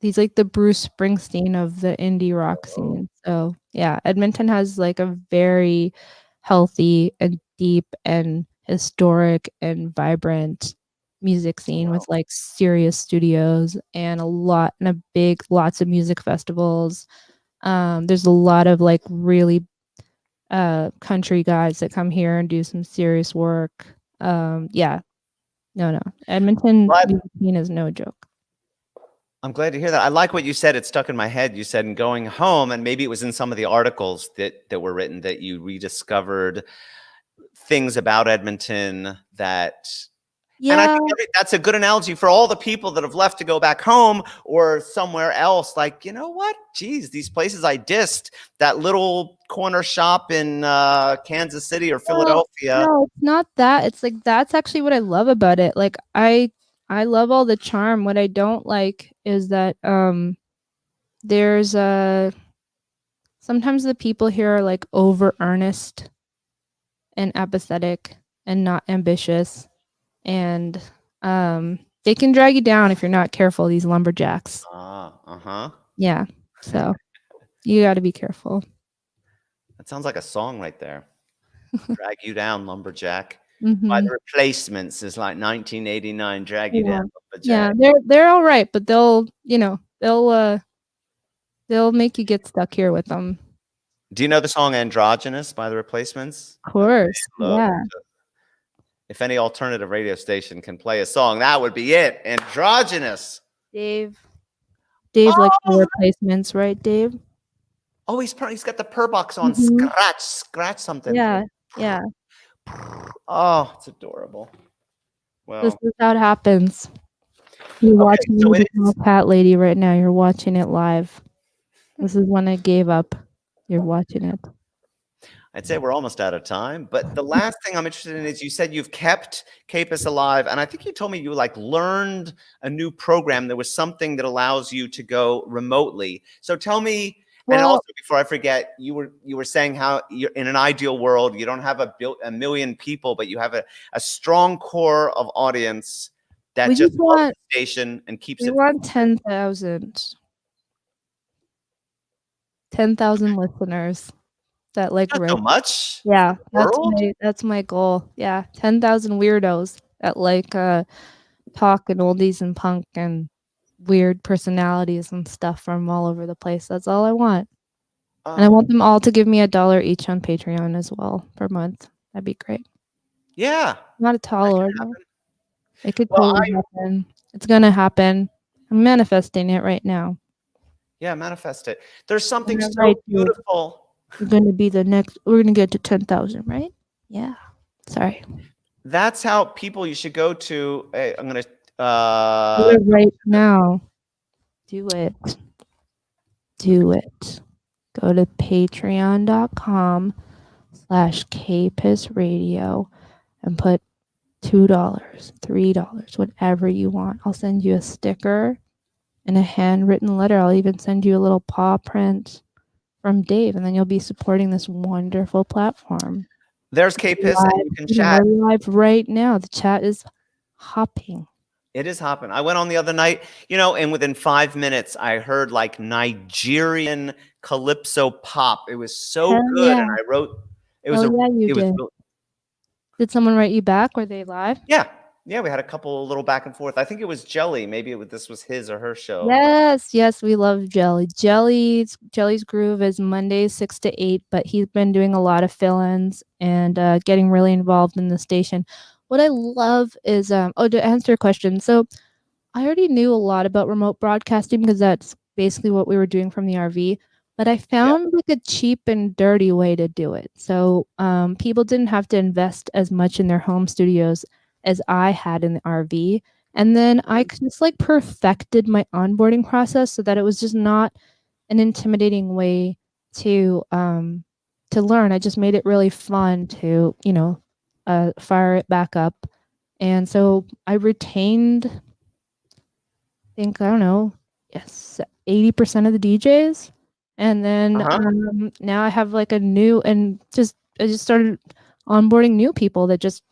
He's like the Bruce Springsteen of the indie rock scene. So yeah, Edmonton has like a very healthy and deep and historic and vibrant music scene with like serious studios and lots of music festivals. There's a lot of like really country guys that come here and do some serious work. Yeah. No. Edmonton music scene is no joke. I'm glad to hear that. I like what you said. It stuck in my head. You said in going home, and maybe it was in some of the articles that were written, that you rediscovered things about Edmonton that. Yeah. And I think that's a good analogy for all the people that have left to go back home or somewhere else. Like, you know what? Geez, these places I dissed, that little corner shop in Kansas City or Philadelphia. No, it's not that. It's like, that's actually what I love about it. Like, I love all the charm. What I don't like is that there's sometimes the people here are like over earnest and apathetic and not ambitious, and they can drag you down if you're not careful, these lumberjacks. Yeah, so you got to be careful. That sounds like a song right there. Drag you down, lumberjack. By the Replacements is like 1989. Drag you down, lumberjack. Yeah, they're all right, but they'll make you get stuck here with them. Do you know the song Androgynous by the Replacements? Of course. Yeah. If any alternative radio station can play a song, that would be it. Androgynous. Dave likes the Replacements, right, Dave? Oh, he's got the purr box on. Scratch something. Yeah. Oh, it's adorable. Well, this is how it happens. You're watching the cat lady right now. You're watching it live. This is when I gave up. You're watching it. I'd say we're almost out of time, but the last thing I'm interested in is you said you've kept KPISS alive, and I think you told me you like learned a new program. There was something that allows you to go remotely. So tell me, and also before I forget, you were saying how you're in an ideal world, you don't have a million people, but you have a strong core of audience that just loves the station and keeps it. We want 10,000 listeners. That like not so much. Yeah, that's my goal. Yeah, 10,000 weirdos that like talk and oldies and punk and weird personalities and stuff from all over the place. That's all I want. And I want them all to give me $1 each on Patreon as well per month. That'd be great. Yeah. Not a tall order. It could totally happen. It's gonna happen. I'm manifesting it right now. Yeah, manifest it. There's something so beautiful. We're gonna be we're gonna get to 10,000, right? Yeah. Sorry. That's how people you should go to. Hey, I'm gonna do it right now. Do it. Go to patreon.com/KPISS radio and put $2, $3, whatever you want. I'll send you a sticker and a handwritten letter. I'll even send you a little paw print from Dave, and then you'll be supporting this wonderful platform. There's KPISS, and you can chat. We're live right now. The chat is hopping. It is hopping. I went on the other night, and within 5 minutes, I heard like Nigerian calypso pop. It was so good, and I wrote. It was Did someone write you back? Were they live? Yeah. Yeah, we had a couple little back and forth. I think it was Jelly. Maybe this was his or her show. Yes, we love Jelly. Jelly's Groove is Mondays 6 to 8, but he's been doing a lot of fill-ins and getting really involved in the station. What I love is to answer your question. So I already knew a lot about remote broadcasting because that's basically what we were doing from the RV. But I found like a cheap and dirty way to do it. So people didn't have to invest as much in their home studios as I had in the RV. And then I just like perfected my onboarding process so that it was just not an intimidating way to learn. I just made it really fun to, fire it back up. And so I retained, I think, I don't know, yes, 80% of the DJs. And then now I have like a new, I just started onboarding new people that just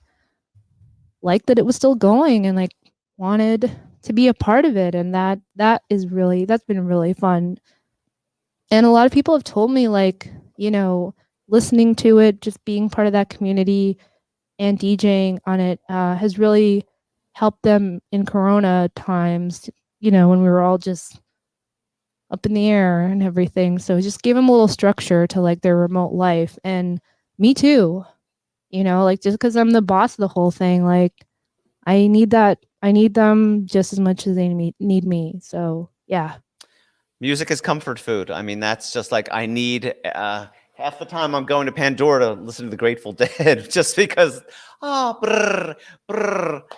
liked that it was still going and like wanted to be a part of it. And that's been really fun. And a lot of people have told me like, listening to it, just being part of that community and DJing on it has really helped them in Corona times, when we were all just up in the air and everything. So it just gave them a little structure to like their remote life. And me too, like just because I'm the boss of the whole thing, like I need them just as much as they need me. So yeah. Music is comfort food. I mean, that's just like I need half the time I'm going to Pandora to listen to the Grateful Dead just because brr.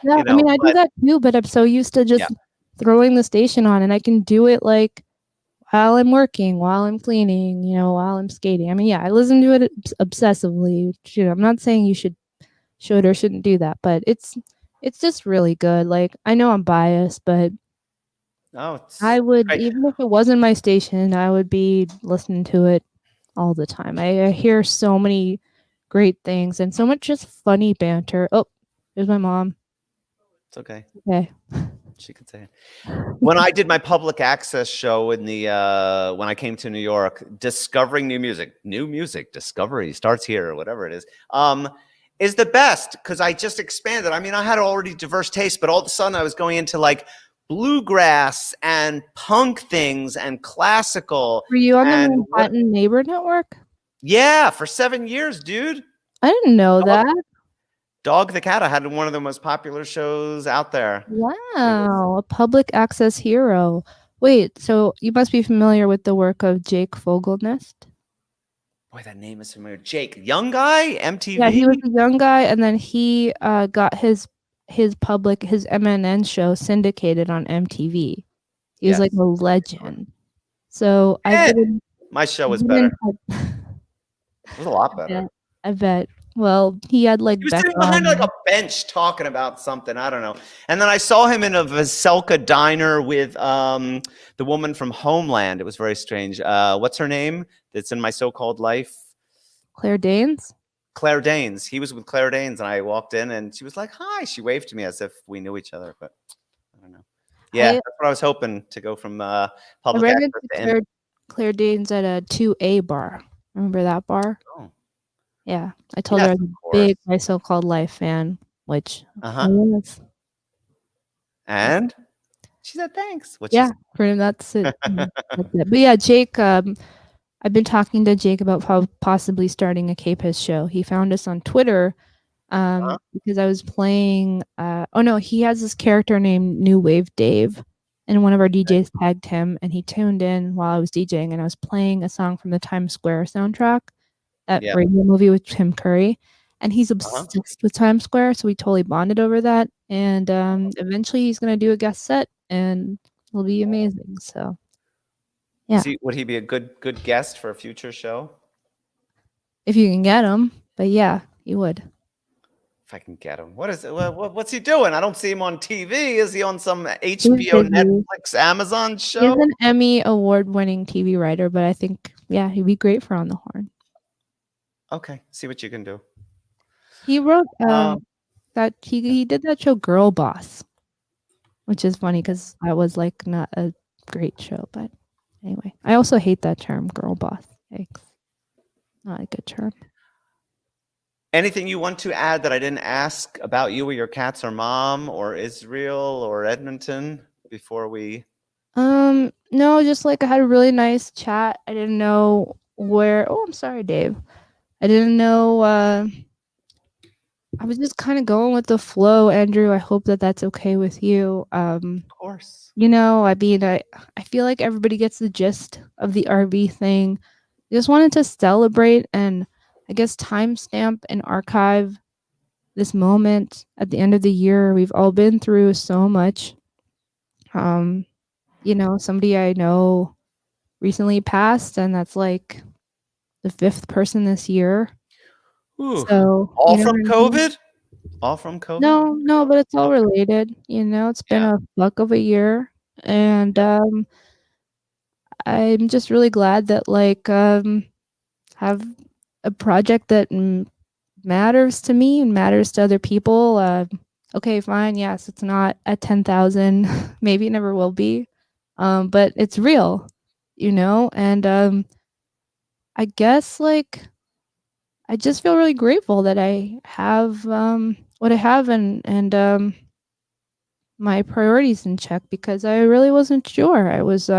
Yeah, I mean I do that too, but I'm so used to just throwing the station on, and I can do it like while I'm working, while I'm cleaning, while I'm skating. I mean, I listen to it obsessively. I'm not saying you should or shouldn't do that, but it's just really good. Like I know I'm biased, but I would, even if it wasn't my station, I would be listening to it all the time. I hear so many great things and so much just funny banter. Oh, there's my mom. It's okay. Okay. She can say it. When I did my public access show in the when I came to New York, discovering new music, discovery starts here or whatever it is the best because I just expanded. I mean, I had already diverse taste, but all of a sudden I was going into like bluegrass and punk things and classical. Were you on the Manhattan Neighbor Network? Yeah, for 7 years, dude. I didn't know that. Dog the Cat. I had one of the most popular shows out there. Wow, a public access hero. Wait, so you must be familiar with the work of Jake Fogelnest? Boy, that name is familiar. Jake, young guy, MTV. Yeah, he was a young guy, and then he got his MNN show syndicated on MTV. He was like a legend. So my show was better. It was a lot better. I bet. Well, he had like he was sitting behind like a bench talking about something. I don't know. And then I saw him in a Veselka diner with the woman from Homeland. It was very strange. What's her name? That's in My So-Called Life. Claire Danes. Claire Danes. He was with Claire Danes, and I walked in, and she was like, "Hi." She waved to me as if we knew each other, but I don't know. Yeah, that's what I was hoping to go from public access to Claire Danes at a 2A bar. Remember that bar? Oh. Yeah, I told her I was a big My So-Called Life fan, which I was. And she said thanks. For him, that's it. But yeah, Jake, I've been talking to Jake about possibly starting a KPISS show. He found us on Twitter because I was playing. He has this character named New Wave Dave, and one of our DJs tagged him, and he tuned in while I was DJing, and I was playing a song from the Times Square soundtrack. That radio movie with Tim Curry, and he's obsessed with Times Square, so we totally bonded over that. And eventually, he's gonna do a guest set, and it'll be amazing. So, yeah. Would he be a good guest for a future show? If you can get him, but yeah, he would. If I can get him, what's he doing? I don't see him on TV. Is he on some HBO, Netflix, Amazon show? He's an Emmy award-winning TV writer, but I think he'd be great for On the Horn. Okay, see what you can do. He wrote that he did that show Girl Boss, which is funny because that was like not a great show. But anyway, I also hate that term, girl boss. Yikes. Not a good term. Anything you want to add that I didn't ask about you or your cats or mom or Israel or Edmonton before we? No, just like I had a really nice chat. I didn't know where. Oh, I'm sorry, Dave. I didn't know. I was just kind of going with the flow, Andrew. I hope that that's okay with you. Of course. You know, I mean, I feel like everybody gets the gist of the RV thing. I just wanted to celebrate and I guess timestamp and archive this moment at the end of the year. We've all been through so much. You know, somebody I know recently passed, and that's like the 5th person this year. Ooh. So, All you know from what I mean? COVID? All from COVID? No, but it's all related. You know, it's been Yeah. a fuck of a year, and I'm just really glad that like have a project that matters to me and matters to other people. Okay, fine. Yes, it's not at 10,000. Maybe it never will be. But it's real, you know, and I guess like I just feel really grateful that I have what I have and my priorities in check because I really wasn't sure. I was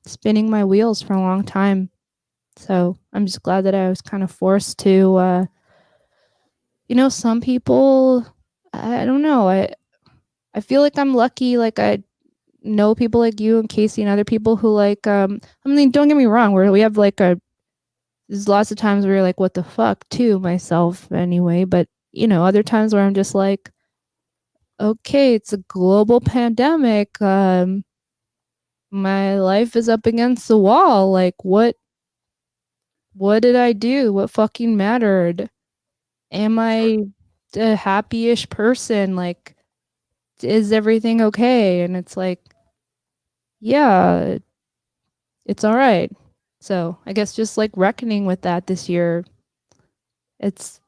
spinning my wheels for a long time. So I'm just glad that I was kind of forced to you know, some people I don't know. I feel like I'm lucky, like I know people like you and Casey and other people who like I mean, don't get me wrong, where we have like a there's lots of times where you're like, what the fuck too, myself anyway. But you know, other times where I'm just like, okay, it's a global pandemic. My life is up against the wall. Like what did I do? What fucking mattered? Am I a happy-ish person? Like, is everything okay? And it's like, yeah, it's all right. So I guess just like reckoning with that this year, it's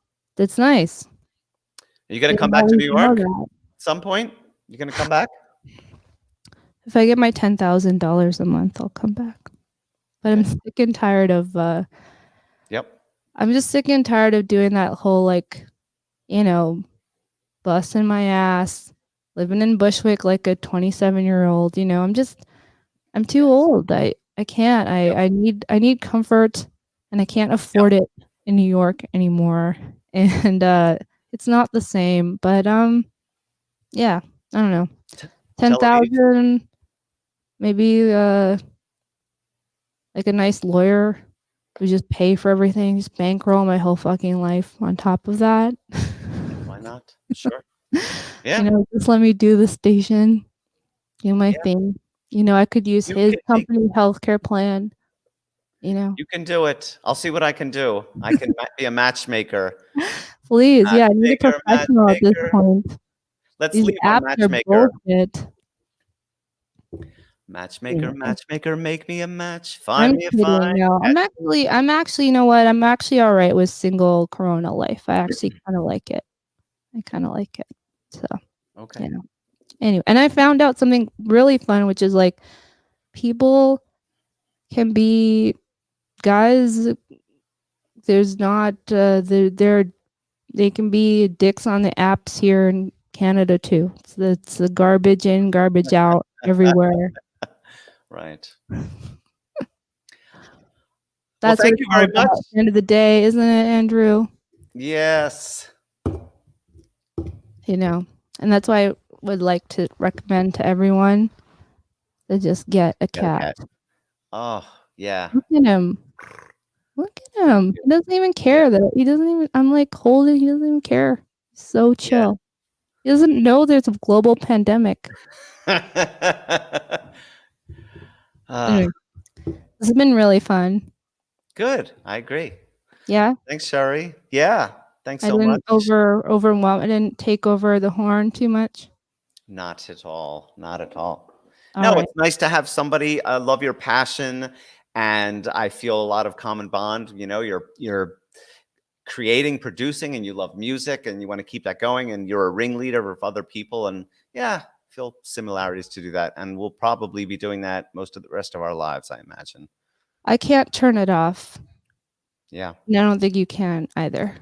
nice. Are you going to come Didn't back to always New know York at that. some point? You going to come back? If I get my $10,000 a month, I'll come back. But I'm sick and tired of Yep. I'm just sick and tired of doing that whole like, you know, busting my ass, living in Bushwick like a 27-year-old, you know. I'm too old. I can't. I need comfort and I can't afford it in New York anymore. And it's not the same, but yeah, I don't know. Tel Aviv. 10,000 maybe like a nice lawyer who just pay for everything, just bankroll my whole fucking life on top of that. Why not? Sure. You Yeah. know, just let me do the station, do my thing. You know, I could use You his can, company healthcare plan, you know. you can do it. I'll see what I can do. I can be a matchmaker. Please, yeah, I need a Matchmaker, professional at this matchmaker. point. Let's These leave on apps are matchmaker. bullshit. Matchmaker, Yeah. matchmaker, make me a match. I'm Find me a kidding. fine. No, I'm actually, you know what? I'm actually all right with single Corona life. I actually kind of like it. I kind of like it. So, Okay. you know. Anyway, and I found out something really fun, which is like people can be guys. There's not they can be dicks on the apps here in Canada too. It's the garbage in, garbage out everywhere. Right. That's thank what you it's all very about much. at the end of the day, isn't it, Andrew? Yes. You know, and that's why I would like to recommend to everyone to just get a Get a cat. cat. Oh, yeah. Look at him. Look at him. He doesn't even care that he doesn't even. I'm like holding. He doesn't even care. He's so chill. He doesn't know there's a global pandemic. Anyway, this has been really fun. Good. I agree. Yeah. Thanks, Sheri. Yeah. Thanks I so much. didn't overwhelm. I didn't take over the horn too much. Not at all. Not at all. All No, right. it's nice to have somebody love your passion, and I feel a lot of common bond. You know, you're creating, producing, and you love music, and you want to keep that going, and you're a ringleader of other people, and yeah, feel similarities to do that, and we'll probably be doing that most of the rest of our lives, I imagine. I can't turn it off. Yeah. And I don't think you can either.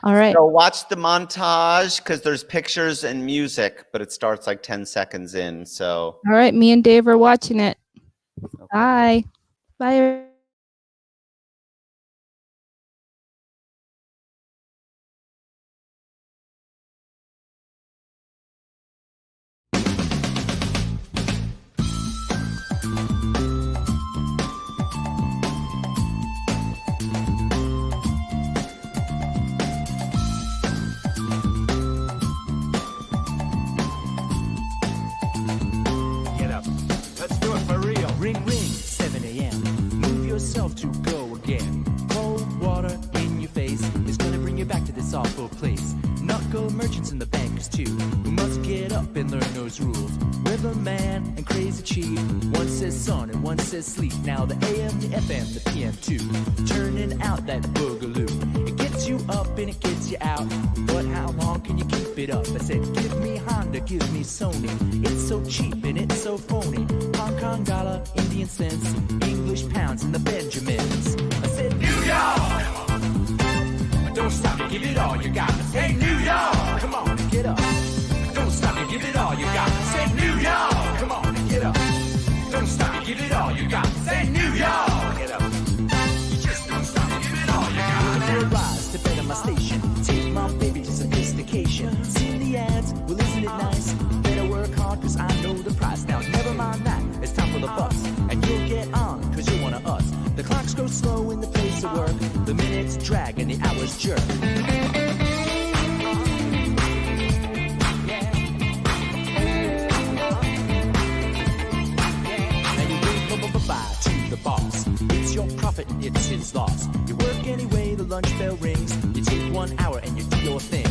All right. So watch the montage because there's pictures and music, but it starts like 10 seconds in. So All right. Me and Dave are watching it. okay. Bye. Bye. Get up. Let's do it for real. Ring, ring, 7 a.m. Move yourself to go again. Cold water in your face is gonna bring you back to this awful place. Knuckle merchants and the bankers too, who must get up and learn those rules. Riverman and Crazy Chief, one says sun and one says sleep. Now the AM, the FM, the PM too, turning out that boogaloo. It gets you up and it gets you out, but how long can you keep it up? I said, give me Honda, give me Sony. It's so cheap and it's so phony. Hong Kong dollar, Indian cents, English pounds and the Benjamins. I said, New York! Don't stop and give it all you got. Say New York! Come on, get up. Don't stop and give it all you got. Say New York! Come on, get up. Don't stop and give it all you got. Say New York! Get up. You just don't stop and give it all you got. Looking for a rise to better my station. Take my baby to sophistication. See the ads? Well, isn't it nice? Better work hard, cause I know the price. Now, never mind that. It's time for the bus. And you'll get on, cause you're one of us. The clocks go slow in the place of work. The minutes drag and the hours jerk. Now you wave bye-bye to the boss. It's your profit and it's his loss. You work anyway, the lunch bell rings. You take 1 hour and you do your thing.